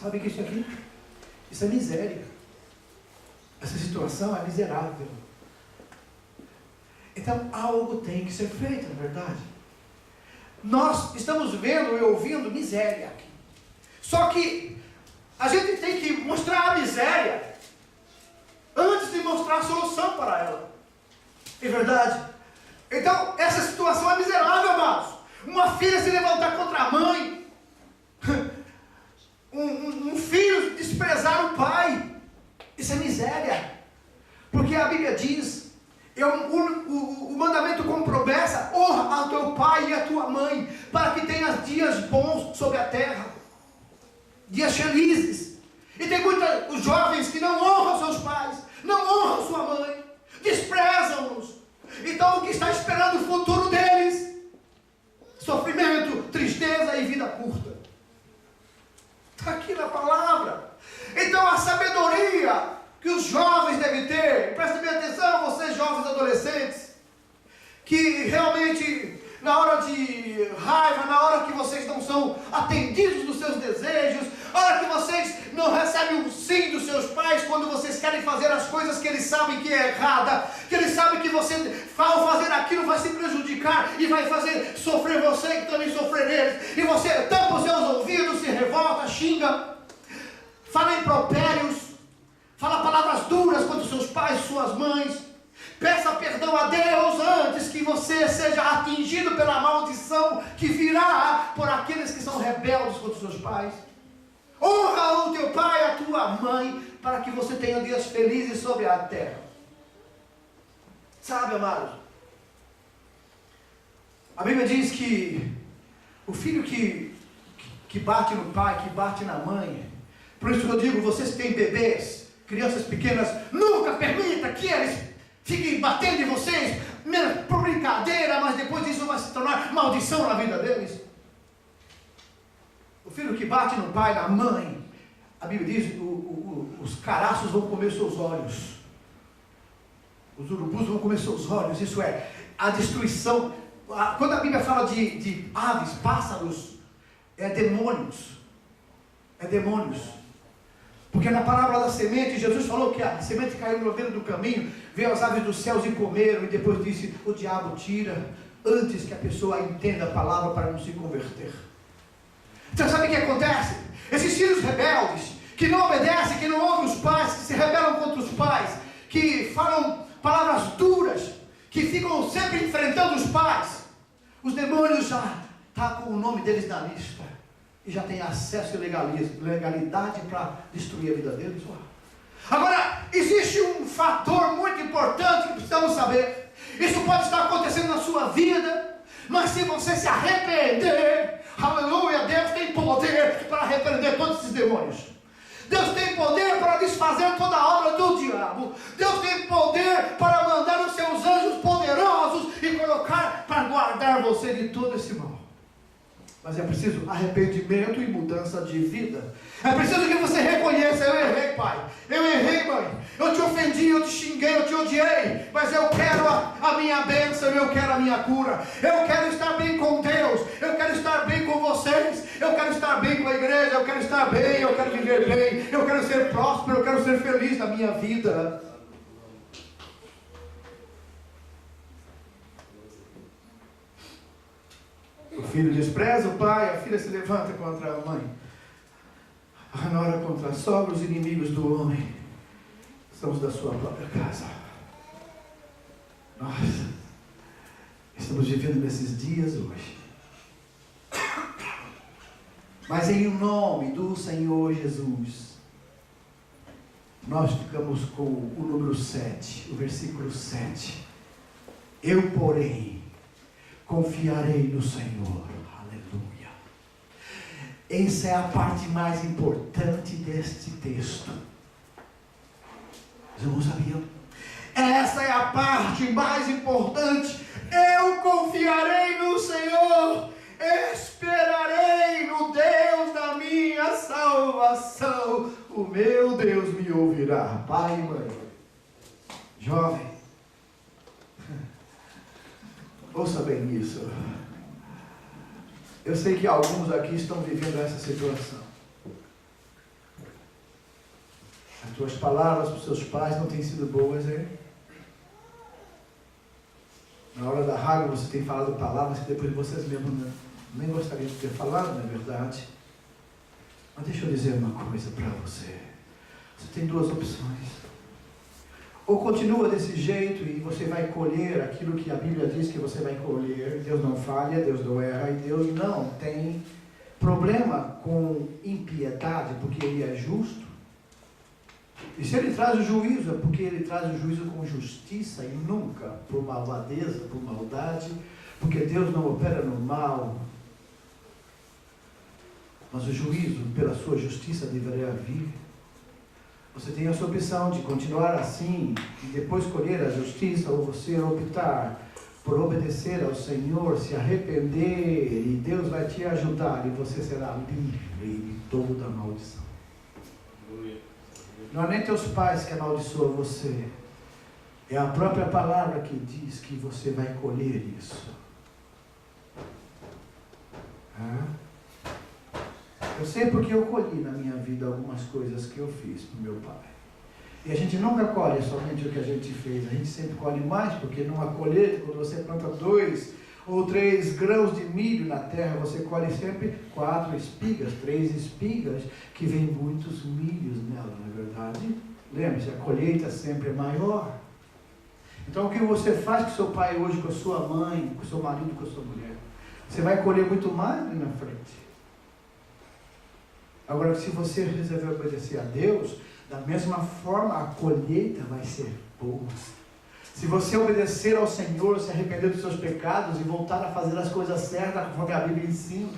Sabe que isso aqui? Isso é miséria. Essa situação é miserável. Então algo tem que ser feito, na verdade. Nós estamos vendo e ouvindo miséria aqui. Só que a gente tem que mostrar a miséria antes de mostrar a solução para ela. É verdade? Então, essa situação é miserável, amados. Uma filha se levantar contra a mãe. Um filho desprezar o pai. Isso é miséria. Porque a Bíblia diz, o mandamento com promessa: honra ao teu pai e à tua mãe, para que tenhas dias bons sobre a terra. Dias felizes. E tem muitos jovens que não honram seus pais, não honram sua mãe, desprezam-nos. Então o que está esperando o futuro deles? Sofrimento, tristeza e vida curta. Está aqui na palavra. Então a sabedoria que os jovens devem ter, prestem bem atenção, vocês jovens adolescentes, que realmente na hora de raiva, na hora que vocês não são atendidos dos seus desejos, na hora que vocês não recebem o sim dos seus pais, quando vocês querem fazer as coisas que eles sabem que é errada, que eles sabem que você, ao fazer aquilo, vai se prejudicar e vai fazer sofrer você e também sofrer eles, e você tampa os seus ouvidos, se revolta, xinga, fala impropérios, fala palavras duras contra os seus pais e suas mães. Peça perdão a Deus antes que você seja atingido pela maldição que virá por aqueles que são rebeldes contra os seus pais. Honra o teu pai e a tua mãe, para que você tenha dias felizes sobre a terra. Sabe, amados? A Bíblia diz que o filho que bate no pai, que bate na mãe, por isso que eu digo, vocês que têm bebês, crianças pequenas, nunca permita que eles fiquem batendo em vocês, por brincadeira, mas depois isso vai se tornar maldição na vida deles. filho que bate no pai, na mãe, a Bíblia diz, os caraços vão comer seus olhos. Os urubus vão comer seus olhos. Isso é, a destruição. Quando a Bíblia fala de aves, pássaros, é demônios. É demônios. Porque na parábola da semente, Jesus falou que a semente caiu no meio do caminho, veio as aves dos céus e comeram, e depois disse, o diabo tira, antes que a pessoa entenda a palavra para não se converter. Então sabe o que acontece? Esses filhos rebeldes, que não obedecem, que não ouvem os pais, que se rebelam contra os pais, que falam palavras duras, que ficam sempre enfrentando os pais, os demônios já estão com o nome deles na lista, e já tem acesso e legalidade para destruir a vida deles. Agora, existe um fator muito importante que precisamos saber. Isso pode estar acontecendo na sua vida, mas se você se arrepender, aleluia, Deus tem poder para repreender todos esses demônios. Deus tem poder para desfazer toda a obra do diabo. Deus tem poder para mandar os seus anjos poderosos e colocar para guardar você de todo esse mal. Mas é preciso arrependimento e mudança de vida. É preciso que você reconheça, eu errei, pai, eu errei, mãe, eu te ofendi, eu te xinguei, eu te odiei, mas eu quero a minha bênção, eu quero a minha cura, eu quero estar bem com Deus, eu quero estar bem com vocês, eu quero estar bem com a igreja, eu quero estar bem, eu quero viver bem, eu quero ser próspero, eu quero ser feliz na minha vida. O filho despreza o pai, a filha se levanta contra a mãe. A nora contra a sogra, os inimigos do homem são os da sua própria casa. Nós estamos vivendo nesses dias hoje. Mas em nome do Senhor Jesus, nós ficamos com o número 7, o versículo 7. Eu, porém, confiarei no Senhor. Aleluia. Essa é a parte mais importante deste texto. Vocês não sabiam? Essa é a parte mais importante. Eu confiarei no Senhor. Esperarei no Deus da minha salvação. O meu Deus me ouvirá. Pai e mãe, jovem, ouça bem isso. Eu sei que alguns aqui estão vivendo essa situação. As tuas palavras para os seus pais não têm sido boas, hein? Na hora da raiva você tem falado palavras que depois vocês mesmos nem gostariam de ter falado, não é verdade? Mas deixa eu dizer uma coisa para você. Você tem duas opções. Ou continua desse jeito e você vai colher aquilo que a Bíblia diz que você vai colher. Deus não falha, Deus não erra e Deus não tem problema com impiedade, porque Ele é justo. E se Ele traz o juízo, é porque Ele traz o juízo com justiça e nunca por malvadeza, por maldade, porque Deus não opera no mal. Mas o juízo, pela sua justiça, deverá vir. Você tem a sua opção de continuar assim e depois colher a justiça, ou você optar por obedecer ao Senhor, se arrepender, e Deus vai te ajudar e você será livre de toda a maldição. Não é nem teus pais que amaldiçoam você, é a própria palavra que diz que você vai colher isso. Eu sei porque eu colhi na minha vida algumas coisas que eu fiz para o meu pai. E a gente nunca colhe somente o que a gente fez, a gente sempre colhe mais, porque numa colheita, quando você planta 2 ou 3 grãos de milho na terra, você colhe sempre 4 espigas, 3 espigas, que vem muitos milhos nela, não é verdade? Lembre-se, a colheita sempre é maior. Então o que você faz com seu pai hoje, com a sua mãe, com o seu marido, com a sua mulher, você vai colher muito mais ali na frente. Agora, se você resolver obedecer a Deus, da mesma forma a colheita vai ser boa. Se você obedecer ao Senhor, se arrepender dos seus pecados e voltar a fazer as coisas certas, conforme a Bíblia ensina,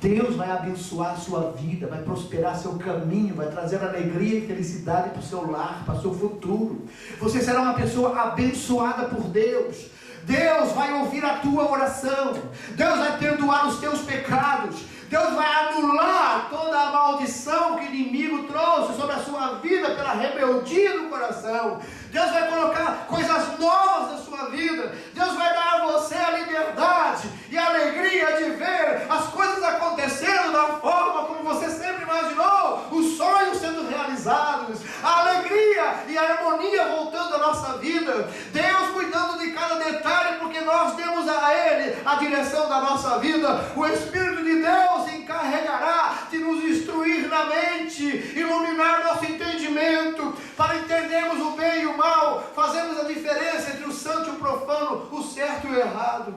Deus vai abençoar a sua vida, vai prosperar seu caminho, vai trazer alegria e felicidade para o seu lar, para o seu futuro. Você será uma pessoa abençoada por Deus. Deus vai ouvir a tua oração, Deus vai perdoar os teus pecados, Deus vai anular toda a maldição que o inimigo trouxe sobre a sua vida pela rebeldia do coração. Deus vai colocar coisas novas na sua vida. Deus vai dar a você a liberdade e a alegria de ver as coisas acontecendo da forma como você sempre imaginou, os sonhos sendo realizados, a alegria e a harmonia voltando à nossa vida, Deus cuidando de cada detalhe, porque nós demos a Ele a direção da nossa vida. O Espírito de Deus se encarregará de nos instruir na mente, iluminar nosso entendimento, para entendermos o bem e o mal, fazermos a diferença entre o santo e o profano, o certo e o errado.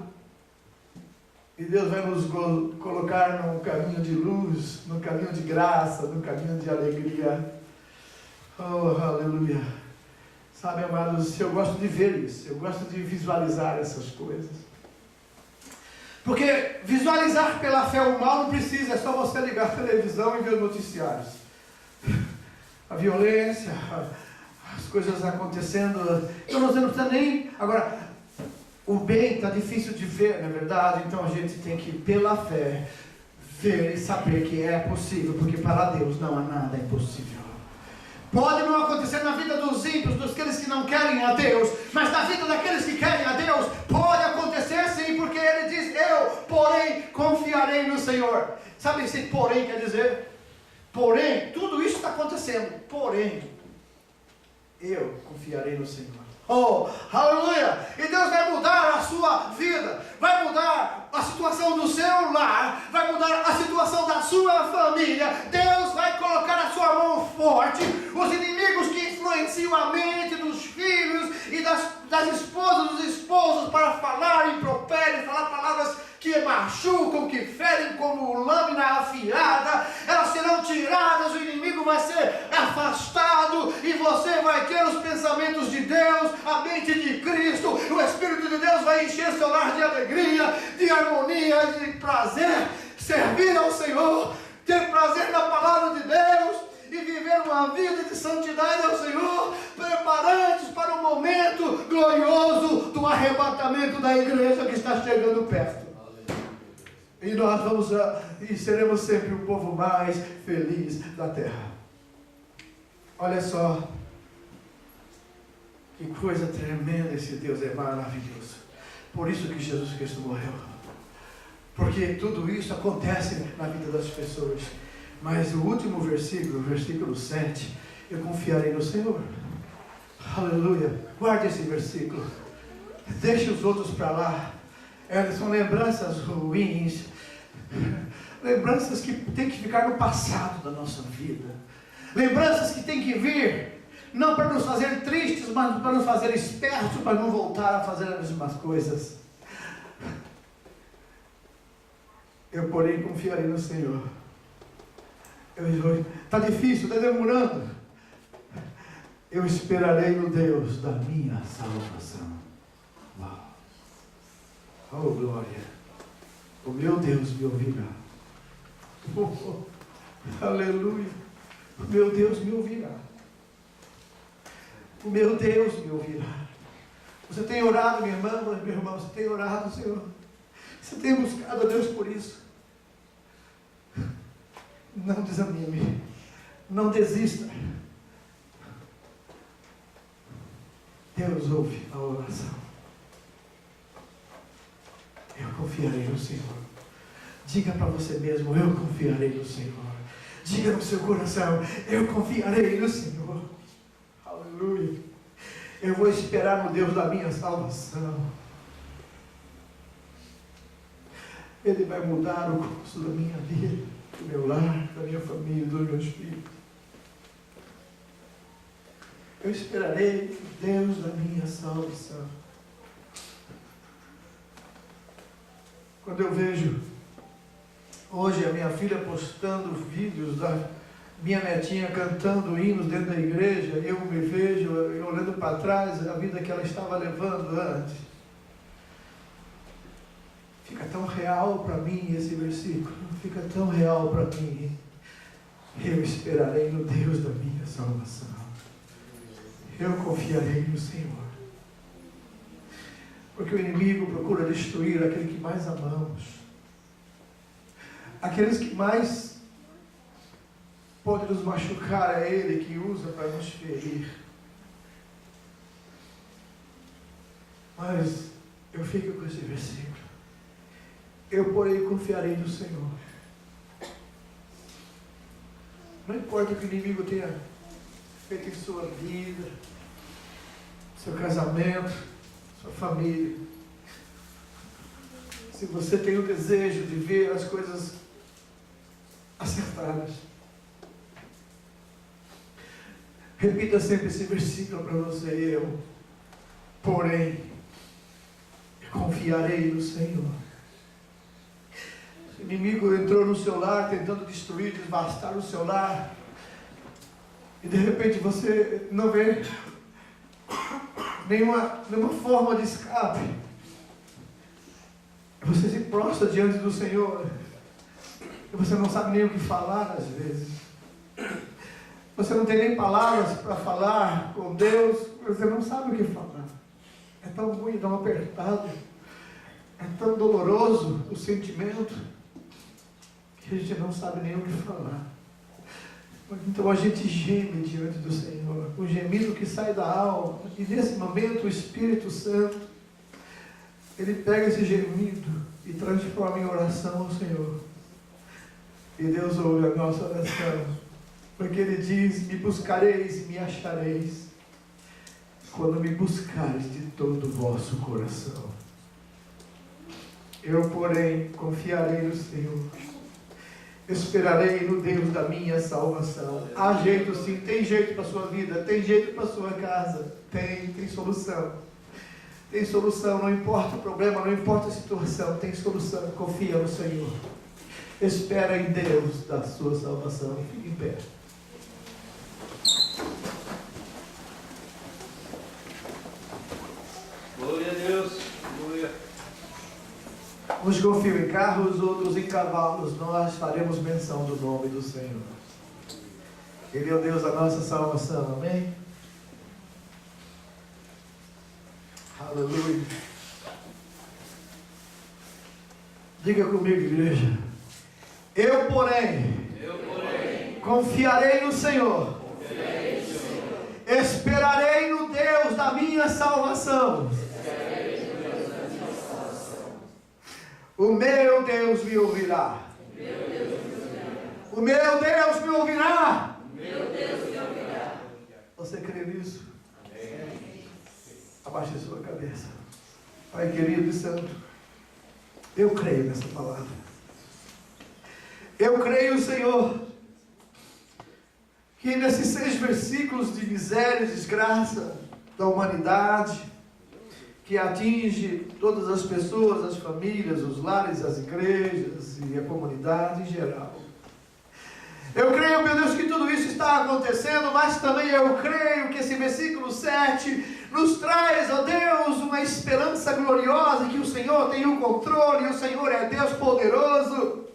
E Deus vai nos colocar num caminho de luz, num caminho de graça, num caminho de alegria. Oh, aleluia! Sabe, amados, eu gosto de ver isso, eu gosto de visualizar essas coisas. Porque visualizar pela fé o mal não precisa, é só você ligar a televisão e ver os noticiários. A violência, as coisas acontecendo, então você não precisa nem... Agora, o bem está difícil de ver, não é verdade? Então a gente tem que, pela fé, ver e saber que é possível, porque para Deus não há nada impossível. Pode não acontecer na vida dos ímpios, daqueles que não querem a Deus, mas na vida daqueles que querem a Deus, pode acontecer sim, porque Ele diz: eu, porém, confiarei no Senhor. Sabe esse porém quer dizer? Porém, tudo isso está acontecendo, porém, eu confiarei no Senhor. Oh, aleluia! E Deus vai mudar a sua vida, vai mudar a situação do seu lar, vai mudar a situação da sua família. Deus vai colocar a sua mão forte. Os inimigos que influenciam a mente dos filhos e das esposas, dos esposos, para falar impropérios, falar palavras que machucam, que ferem como lâmina afiada, elas serão tiradas, o inimigo vai ser afastado e você vai ter os pensamentos de Deus, a mente de Cristo. O Espírito de Deus vai encher seu lar de alegria, de harmonia, de prazer, servir ao Senhor, ter prazer na palavra de Deus e viver uma vida de santidade ao Senhor, preparantes para o momento glorioso do arrebatamento da igreja que está chegando perto. E nós e seremos sempre o povo mais feliz da terra. Olha só, que coisa tremenda, esse Deus é maravilhoso. Por isso que Jesus Cristo morreu. Porque tudo isso acontece na vida das pessoas. Mas o último versículo, versículo 7, eu confiarei no Senhor. Aleluia. Guarde esse versículo. Deixe os outros para lá. Elas são lembranças ruins, lembranças que tem que ficar no passado da nossa vida, lembranças que tem que vir, não para nos fazer tristes, mas para nos fazer espertos, para não voltar a fazer as mesmas coisas. Eu, porém, confiarei no Senhor. Está difícil, está demorando. Eu esperarei no Deus da minha salvação. Uau. Oh, glória! O meu Deus me ouvirá. Oh, aleluia! O meu Deus me ouvirá. O meu Deus me ouvirá. Você tem orado, minha irmã, meu irmão? Você tem orado, Senhor? Você tem buscado a Deus por isso? Não desanime. Não desista. Deus ouve a oração. Eu confiarei no Senhor. Diga para você mesmo: eu confiarei no Senhor. Diga no seu coração: eu confiarei no Senhor. Aleluia. Eu vou esperar no Deus da minha salvação. Ele vai mudar o curso da minha vida, do meu lar, da minha família, dos meus filhos. Eu esperarei no Deus da minha salvação. Quando eu vejo hoje a minha filha postando vídeos da minha netinha cantando hinos dentro da igreja, eu me vejo olhando para trás a vida que ela estava levando antes. Fica tão real para mim esse versículo, fica tão real para mim. Eu esperarei no Deus da minha salvação. Eu confiarei no Senhor. Porque o inimigo procura destruir aquele que mais amamos. Aqueles que mais podem nos machucar, é ele que usa para nos ferir. Mas eu fico com esse versículo. Eu, porém, confiarei no Senhor. Não importa o que o inimigo tenha feito em sua vida, seu casamento, sua família. Se você tem o desejo de ver as coisas acertadas, repita sempre esse versículo para você. Eu, porém, confiarei no Senhor. O inimigo entrou no seu lar tentando destruir, devastar o seu lar, e de repente você não vê nenhuma forma de escape. Você se prostra diante do Senhor e você não sabe nem o que falar às vezes. Você não tem nem palavras para falar com Deus, você não sabe o que falar. É tão ruim, tão apertado, é tão doloroso o sentimento, que a gente não sabe nem o que falar. Então a gente geme diante do Senhor, o gemido que sai da alma, e nesse momento o Espírito Santo, ele pega esse gemido e transforma em oração ao Senhor. E Deus ouve a nossa oração, porque Ele diz: me buscareis e me achareis, quando me buscares de todo o vosso coração. Eu, porém, confiarei no Senhor, esperarei no Deus da minha salvação. Há jeito sim, tem jeito para a sua vida, tem jeito para a sua casa, tem solução. Tem solução, não importa o problema, não importa a situação, tem solução. Confia no Senhor. Espera em Deus da sua salvação. Fique em pé. Glória a Deus. Glória. Uns confiam em carros, outros em cavalos. Nós faremos menção do nome do Senhor. Ele é o Deus da nossa salvação. Amém? Aleluia. Diga comigo, igreja. Eu, porém, confiarei no Senhor. Esperarei no Deus da minha salvação. O meu Deus me ouvirá. O meu Deus me ouvirá. Você crê nisso? Abaixe a sua cabeça. Pai querido e santo, eu creio nessa palavra. Eu creio, Senhor, que nesses 6 versículos de miséria e desgraça da humanidade, que atinge todas as pessoas, as famílias, os lares, as igrejas e a comunidade em geral. Eu creio, meu Deus, que tudo isso está acontecendo, mas também eu creio que esse versículo 7 nos traz, ó Deus, uma esperança gloriosa, que o Senhor tem o controle, o Senhor é Deus poderoso.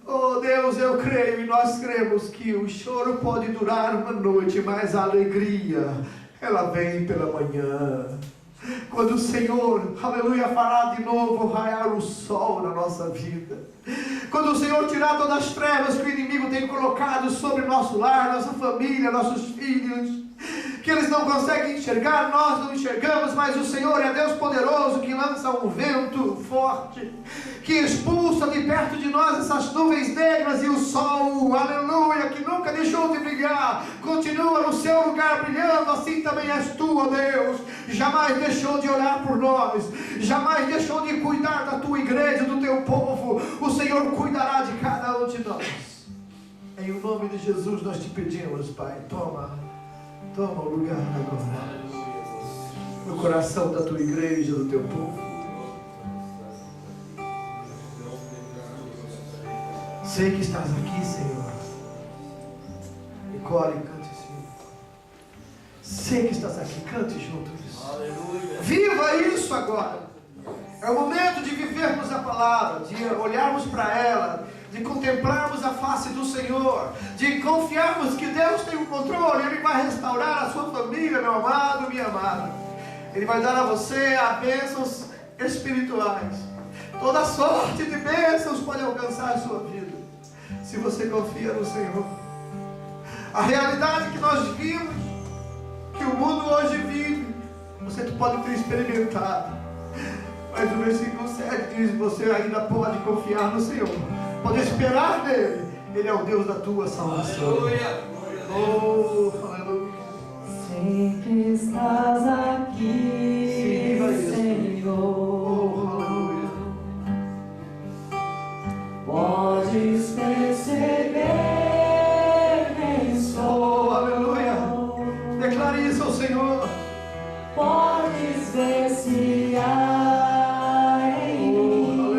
Oh Deus, eu creio e nós cremos que o choro pode durar uma noite, mas a alegria, ela vem pela manhã. Quando o Senhor, aleluia, fará de novo raiar o sol na nossa vida. Quando o Senhor tirar todas as trevas que o inimigo tem colocado sobre nosso lar, nossa família, nossos filhos, que eles não conseguem enxergar, nós não enxergamos, mas o Senhor é Deus poderoso, que lança um vento forte, que expulsa de perto de nós essas nuvens negras, e o sol, aleluia, que nunca deixou de brilhar, continua no seu lugar brilhando. Assim também és tu, ó Deus, jamais deixou de olhar por nós, jamais deixou de cuidar da tua igreja, do teu povo. O Senhor cuidará de cada um de nós. Em o nome de Jesus nós te pedimos, Pai, toma o lugar agora, no coração da tua igreja, do teu povo. Sei que estás aqui, Senhor. Nicole, cante, Senhor. Sei que estás aqui, cante juntos. Aleluia. Viva isso agora. É o momento de vivermos a palavra, de olharmos para ela, de contemplarmos a face do Senhor, de confiarmos que Deus tem o controle, Ele vai restaurar a sua família, meu amado, minha amada. Ele vai dar a você bênçãos espirituais. Toda sorte de bênçãos pode alcançar a sua vida, se você confia no Senhor. A realidade que nós vimos, que o mundo hoje vive, você pode ter experimentado. Mas o versículo 7 diz: você ainda pode confiar no Senhor, pode esperar nele. Ele é o Deus da tua salvação. Aleluia. Oh, aleluia. Sei que estás aqui, Senhor. Oh, aleluia. Podes perceber quem sou. Oh, aleluia. Declare isso ao Senhor. Podes ver se há em mim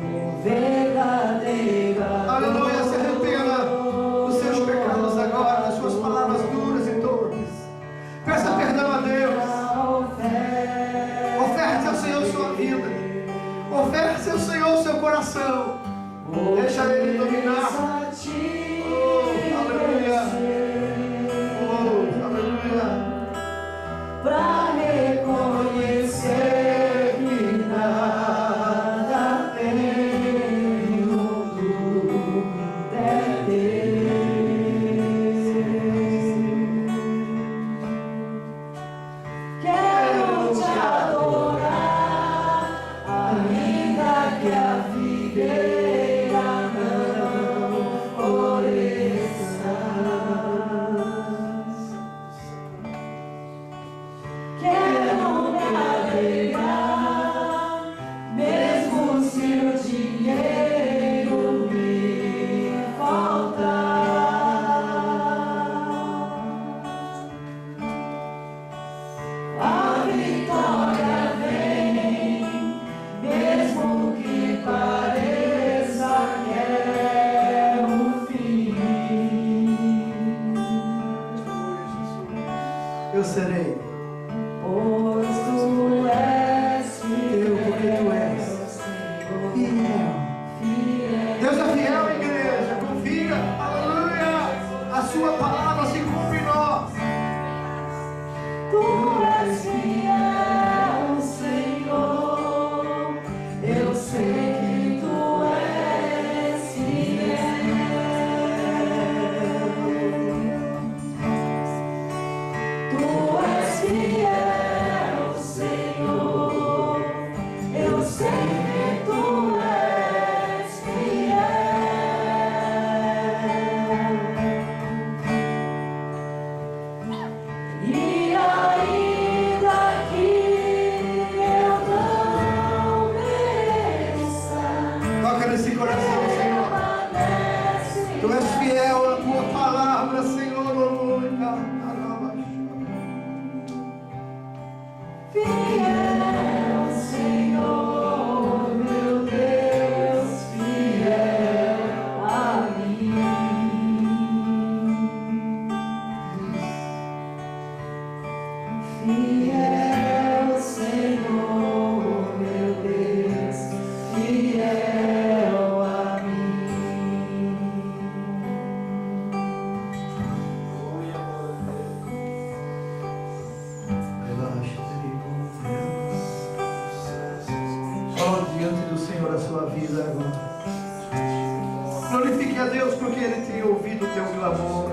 um verdadeiro amor. Aleluia. Se arrependa dos seus pecados agora, das suas palavras duras e torpes. Peça perdão a Deus. Oferte ao Senhor sua vida. Oferte ao Senhor seu coração. Deixa Ele dominar. Oh, aleluia. Oh, aleluia. Pra reconhecer que nada tenho, tudo é Deus. Quero te adorar, ainda que a videira não floresça. Quero me alegrar, mesmo se o dinheiro me faltar. A vitória vem, mesmo que pareça que é o fim. Eu serei. Pois tu és fiel, porque tu és fiel. Deus é fiel, igreja. Confia. Aleluia. A sua palavra se cumpre em nós. Tu és fiel, Senhor. Eu sei que tu és fiel. Tu és fiel, Senhor. Eu sei que tu és fiel. E ainda que eu não mereça, Toca nesse coração, Senhor. permanece Tu és fiel à tua palavra, Senhor. fiel, Senhor, meu Deus, fiel a mim. Fiel, Senhor, meu Deus, fiel a mim. Coloque diante do Senhor a sua vida agora. Glorifique a Deus porque Ele tem ouvido o teu clamor.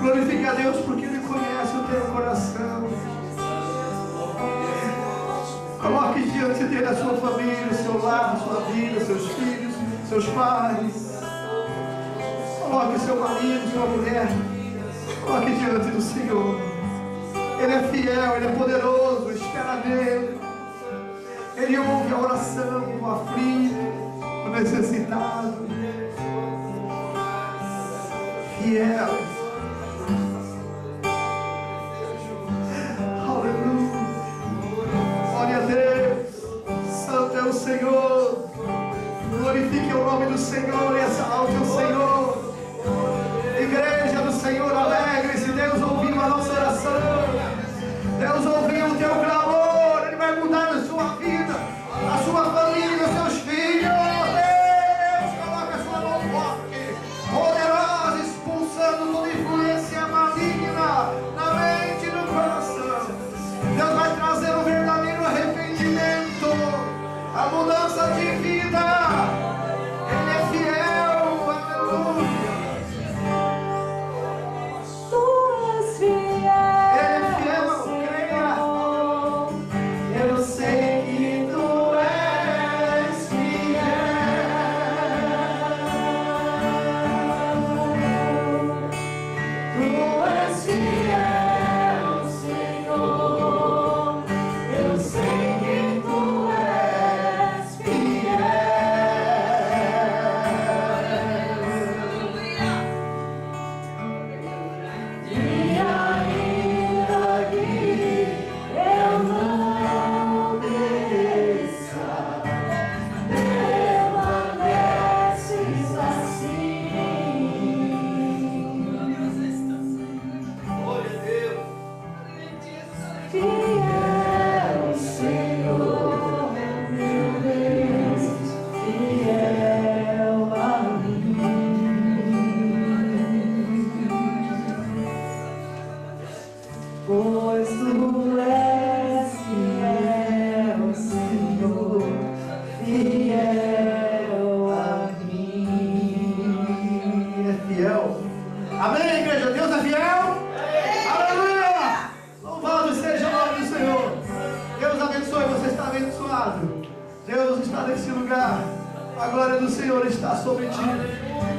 Glorifique a Deus porque Ele conhece o teu coração. Coloque diante dele a sua família, o seu lar, a sua vida, seus filhos, seus pais. Coloque seu marido, sua mulher. Coloque diante do Senhor. Ele é fiel, Ele é poderoso, espera nele. Ele ouve a oração do aflito, do necessitado. Fiel. Aleluia. Glória a Deus. Santo é o Senhor. Glorifique o nome do Senhor e exalte o Senhor. Igreja do Senhor, alegre-se. Deus ouviu a nossa oração. Deus ouviu o teu clamor. Ele vai mudar a sua vida, a sua família, os seus filhos. Deus, coloca a sua mão forte, poderosa, expulsando todo Tu és fiel, Senhor, fiel a mim. É fiel. Amém, igreja? Deus é fiel? Aleluia! Louvado seja o nome do Senhor. Deus abençoe, você está abençoado. Deus está nesse lugar. A glória do Senhor está sobre ti,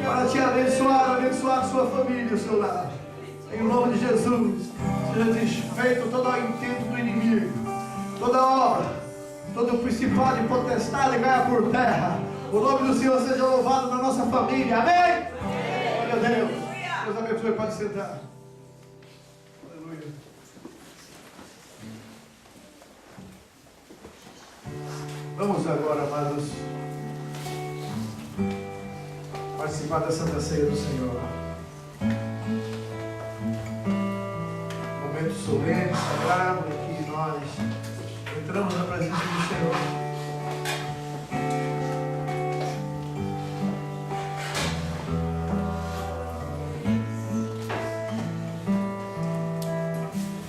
para te abençoar, abençoar sua família, o seu lar. Em nome de Jesus, seja desfeito todo o intento do inimigo, toda obra, todo o principado e potestade caia por terra. O nome do Senhor seja louvado na nossa família. Amém? Glória a Deus. Deus abençoe, pode sentar. Aleluia. Vamos agora, amados, participar da Santa Ceia do Senhor. Momento solene, sagrado, em que nós entramos na presença do Senhor.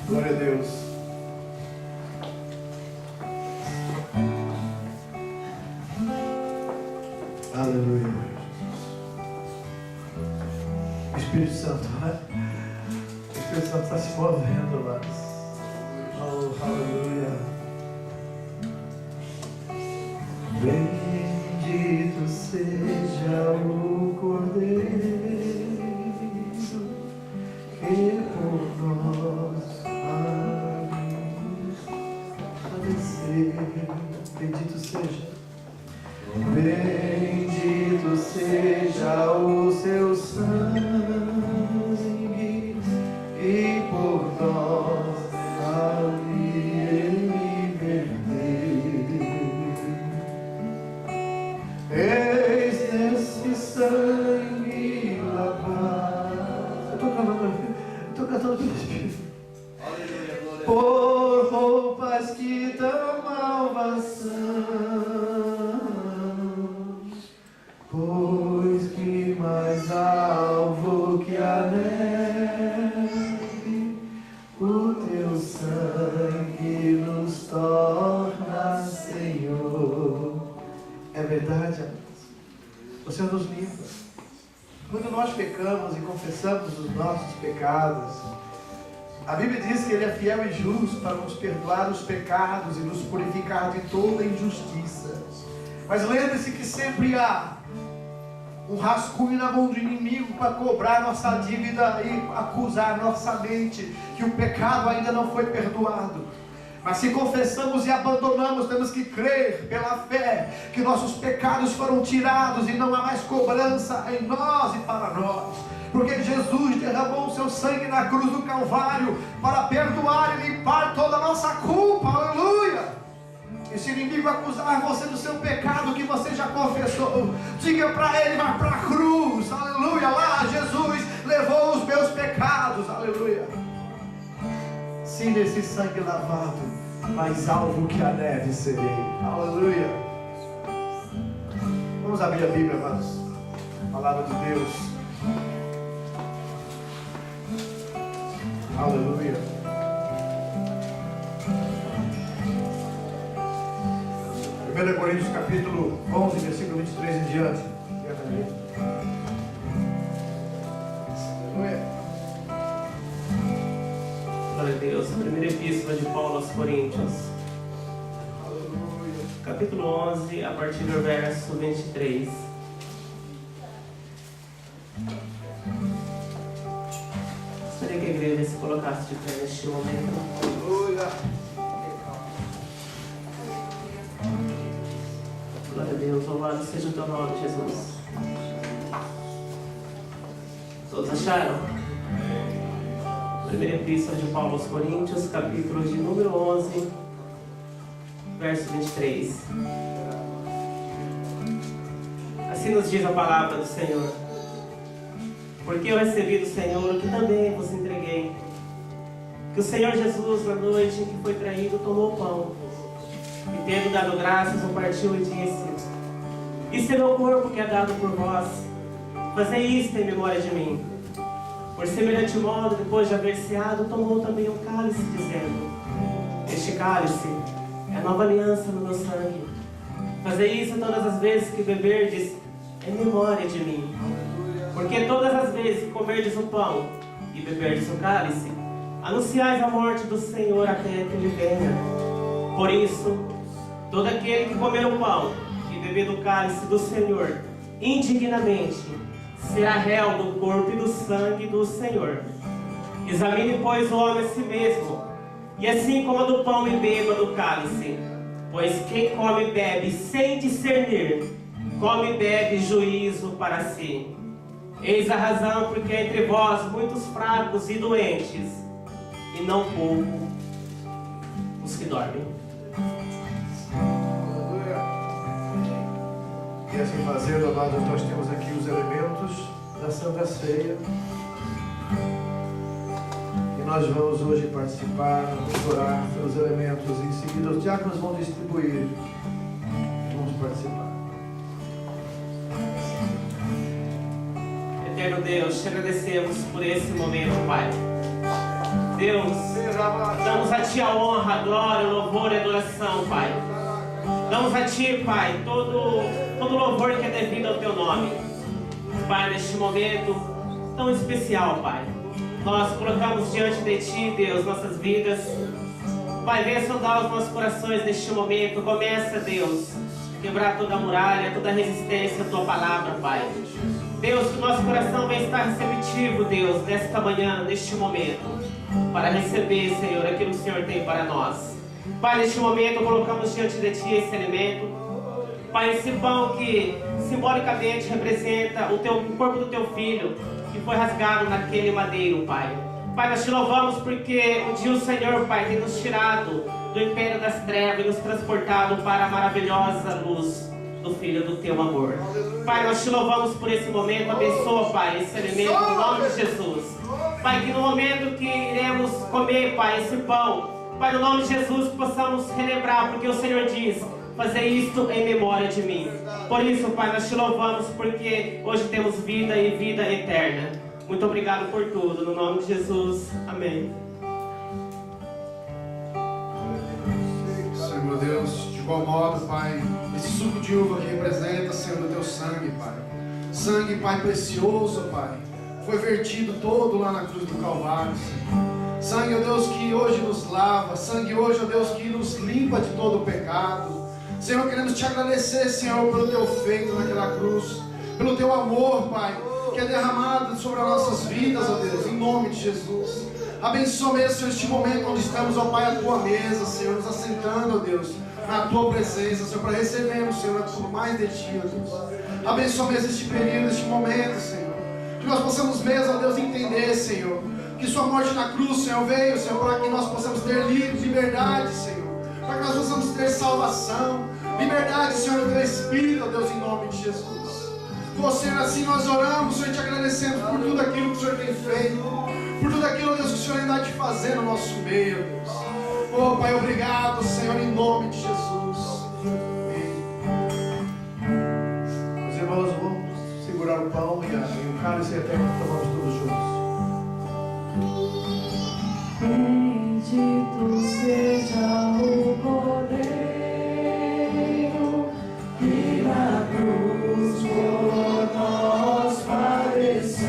Glória a Deus. Aleluia. O Espírito Santo, né? O Espírito Santo está se movendo lá. Oh, aleluia. Bendito seja o Cordeiro que por nós padecer. Bendito seja. Bendito seja o seu sangue e por nós ali ele verteu. Eis nesse sangue lavado. Eu tô cantando pelo Espírito. Por roupas que dão salvação, pois que mais alvo que a neve, o teu sangue nos torna, Senhor. É verdade, amados. O Senhor nos limpa. Quando nós pecamos e confessamos os nossos pecados, a Bíblia diz que Ele é fiel e justo para nos perdoar os pecados e nos purificar de toda injustiça. Mas lembre-se que sempre há um rascunho na mão do inimigo para cobrar nossa dívida e acusar nossa mente que o pecado ainda não foi perdoado. Mas se confessamos e abandonamos, temos que crer pela fé que nossos pecados foram tirados e não há mais cobrança em nós e para nós. Porque Jesus derramou o seu sangue na cruz do Calvário para perdoar e limpar toda a nossa culpa. Aleluia! E se o inimigo acusar você do seu pecado que você já confessou, diga para ele, vai para a cruz. Aleluia! Lá Jesus levou os meus pecados. Aleluia! Se nesse sangue lavado, mais alvo que a neve serei. Aleluia! Vamos abrir a Bíblia, amados. Palavra de Deus. Aleluia. 1 Coríntios capítulo 11, versículo 23 em diante. Aleluia. Glória a Deus. Primeira epístola de Paulo aos Coríntios. Aleluia. Capítulo 11, a partir do verso 23. Gostaria que a igreja se colocasse de pé neste momento. Aleluia. Glória a Deus, louvado seja o teu nome, Jesus. Todos acharam? Primeira epístola de Paulo aos Coríntios, capítulo de número 11, verso 23. Assim nos diz a palavra do Senhor. Porque eu recebi do Senhor o que também vos entreguei. Que o Senhor Jesus, na noite em que foi traído, tomou o pão. E tendo dado graças, o partiu e disse: Isto é meu corpo que é dado por vós. Fazei isto em memória de mim. Por semelhante modo, depois de haver ceado, tomou também um cálice, dizendo: este cálice é a nova aliança no meu sangue. Fazei isso todas as vezes que beberdes, em memória de mim. Porque todas as vezes que comerdes o pão e beberdes o cálice, anunciais a morte do Senhor até que Ele venha. Por isso, todo aquele que comer o pão e beber do cálice do Senhor indignamente será réu do corpo e do sangue do Senhor. Examine, pois, o homem a si mesmo, e assim coma do pão e beba do cálice. Pois quem come e bebe sem discernir, come e bebe juízo para si. Eis a razão porque há entre vós muitos fracos e doentes, e não pouco os que dormem. E assim fazendo, amados, nós temos aqui os elementos da Santa Ceia. E nós vamos hoje participar, vamos orar pelos elementos. Em seguida, os diáconos vão distribuir. Vamos participar. Eterno Deus, te agradecemos por esse momento, Pai. Deus, damos a Ti a honra, a glória, o louvor e a adoração, Pai. Damos a Ti, Pai, todo louvor que é devido ao Teu nome. Pai, neste momento tão especial, Pai, nós colocamos diante de Ti, Deus, nossas vidas. Pai, venha sondar os nossos corações neste momento. Começa, Deus, a quebrar toda a muralha, toda a resistência à Tua palavra, Pai. Deus, que o nosso coração venha estar receptivo, Deus, nesta manhã, neste momento, para receber, Senhor, aquilo que o Senhor tem para nós. Pai, neste momento colocamos diante de Ti esse alimento. Pai, esse pão que simbolicamente representa o corpo do Teu Filho, que foi rasgado naquele madeiro, Pai. Pai, nós Te louvamos porque um dia o Senhor, Pai, tem nos tirado do império das trevas e nos transportado para a maravilhosa luz do Filho do Teu amor. Pai, nós Te louvamos por esse momento. Abençoa, Pai, esse alimento em nome de Jesus. Pai, que no momento que iremos comer, Pai, esse pão, Pai, no nome de Jesus, que possamos relembrar, porque o Senhor diz: fazer isto em memória de mim. Por isso, Pai, nós Te louvamos porque hoje temos vida e vida eterna. Muito obrigado por tudo. No nome de Jesus. Amém. Senhor, meu Deus, de igual modo, Pai, esse suco de uva que representa, Senhor, o Teu sangue, Pai. Sangue, Pai, precioso, Pai. Foi vertido todo lá na cruz do Calvário, Senhor. Sangue, ó Deus, que hoje nos lava. Sangue hoje, ó Deus, que nos limpa de todo o pecado. Senhor, queremos Te agradecer, Senhor, pelo Teu feito naquela cruz. Pelo Teu amor, Pai, que é derramado sobre as nossas vidas, ó Deus, em nome de Jesus. Abençoa mesmo, Senhor, este momento onde estamos, ó Pai, à Tua mesa, Senhor, nos assentando, ó Deus, na Tua presença, Senhor, para recebermos, Senhor, tudo mais de Ti, ó Deus. Abençoa mesmo este período, este momento, Senhor. Que nós possamos mesmo, ó Deus, entender, Senhor, que Sua morte na cruz, Senhor, veio, Senhor, para que nós possamos ter liberdade, Senhor. Para que nós possamos ter salvação, liberdade, Senhor, do Teu Espírito, ó Deus, em nome de Jesus. Senhor, assim nós oramos, Senhor, Te agradecemos por tudo aquilo que o Senhor tem feito, por tudo aquilo, ó Deus, que o Senhor ainda há de fazer no nosso meio, ó Deus. Oh, Pai, obrigado, Senhor, em nome de Jesus. Amém. Os irmãos vão segurar o pão e o cálice até que tomamos todos juntos. Bendito seja o Cordeiro que na cruz por nós padeceu.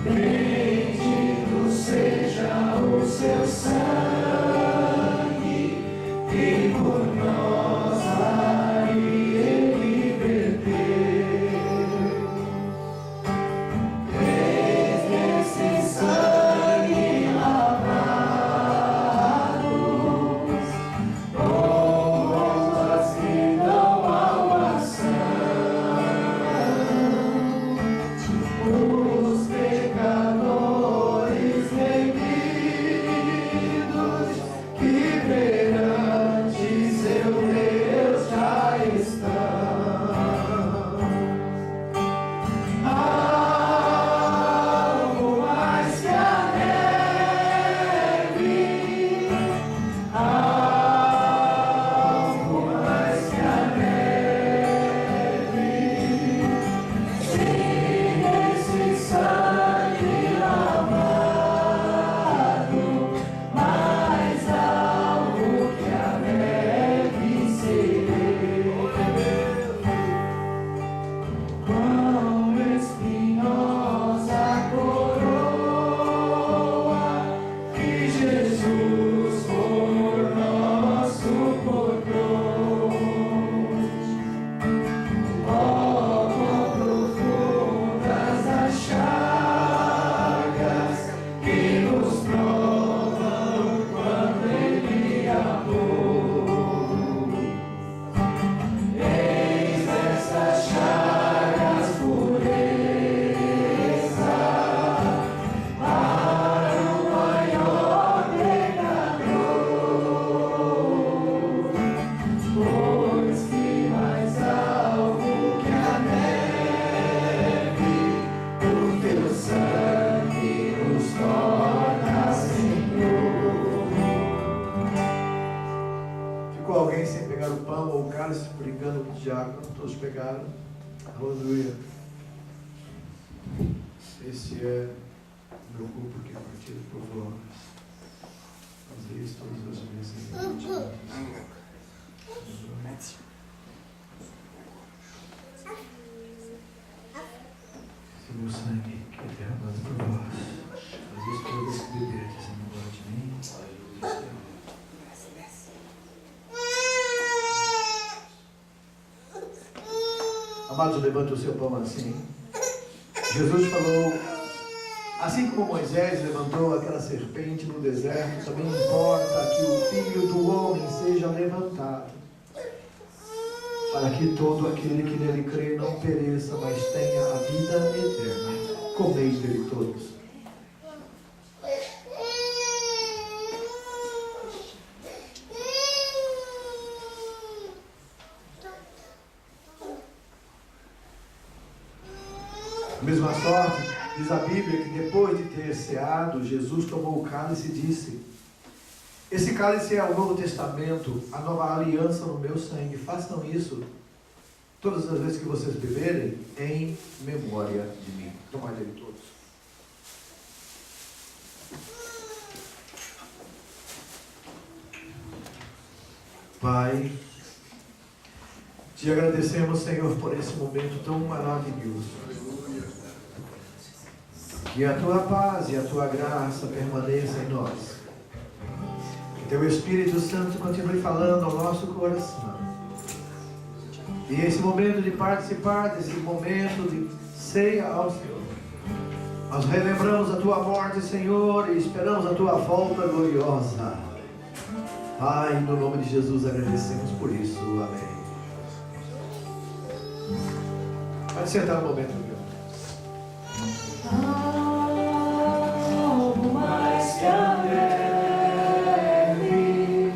Bendito seja o Seu sangue que por nós ali Ele verteu. Esse sangue cálice por engano do diabo, todos pegaram. Aleluia. Esse é o meu corpo que é partido por vós. Fazer isso todas as vezes em nome de Jesus. Esse é o meu sangue que é derramado por vós. Faz isso todas que beberdes em nome de mim. Amados, levante o seu pão assim. Jesus falou, assim como Moisés levantou aquela serpente no deserto, também importa que o Filho do Homem seja levantado, para que todo aquele que nele crê não pereça, mas tenha a vida eterna. Comei dele todos. Mesma sorte, diz a Bíblia que depois de ter ceado, Jesus tomou o cálice e disse: esse cálice é o Novo Testamento, a nova aliança no meu sangue. Façam isso todas as vezes que vocês beberem, em memória de mim. Tomai dele todos. Pai, te agradecemos, Senhor, por esse momento tão maravilhoso. Que a tua paz e a tua graça permaneçam em nós. Que teu Espírito Santo continue falando ao nosso coração. E esse momento de participar desse momento de ceia ao Senhor, nós relembramos a tua morte, Senhor, e esperamos a tua volta gloriosa. Pai, no nome de Jesus agradecemos por isso. Amém. Pode sentar um momento, meu. Algo mais que a neve,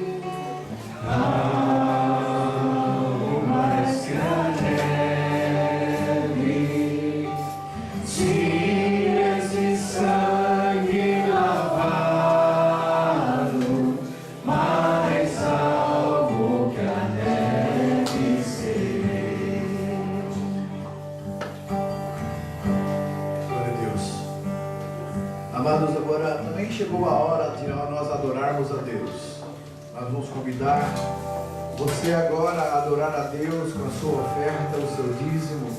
algo mais que a neve, tinha esse sangue lavado, mais algo que a neve serei. Glória a Deus. Amados, agora também chegou a hora de nós adorarmos a Deus. Nós vamos convidar você agora a adorar a Deus com a sua oferta, o seu dízimo.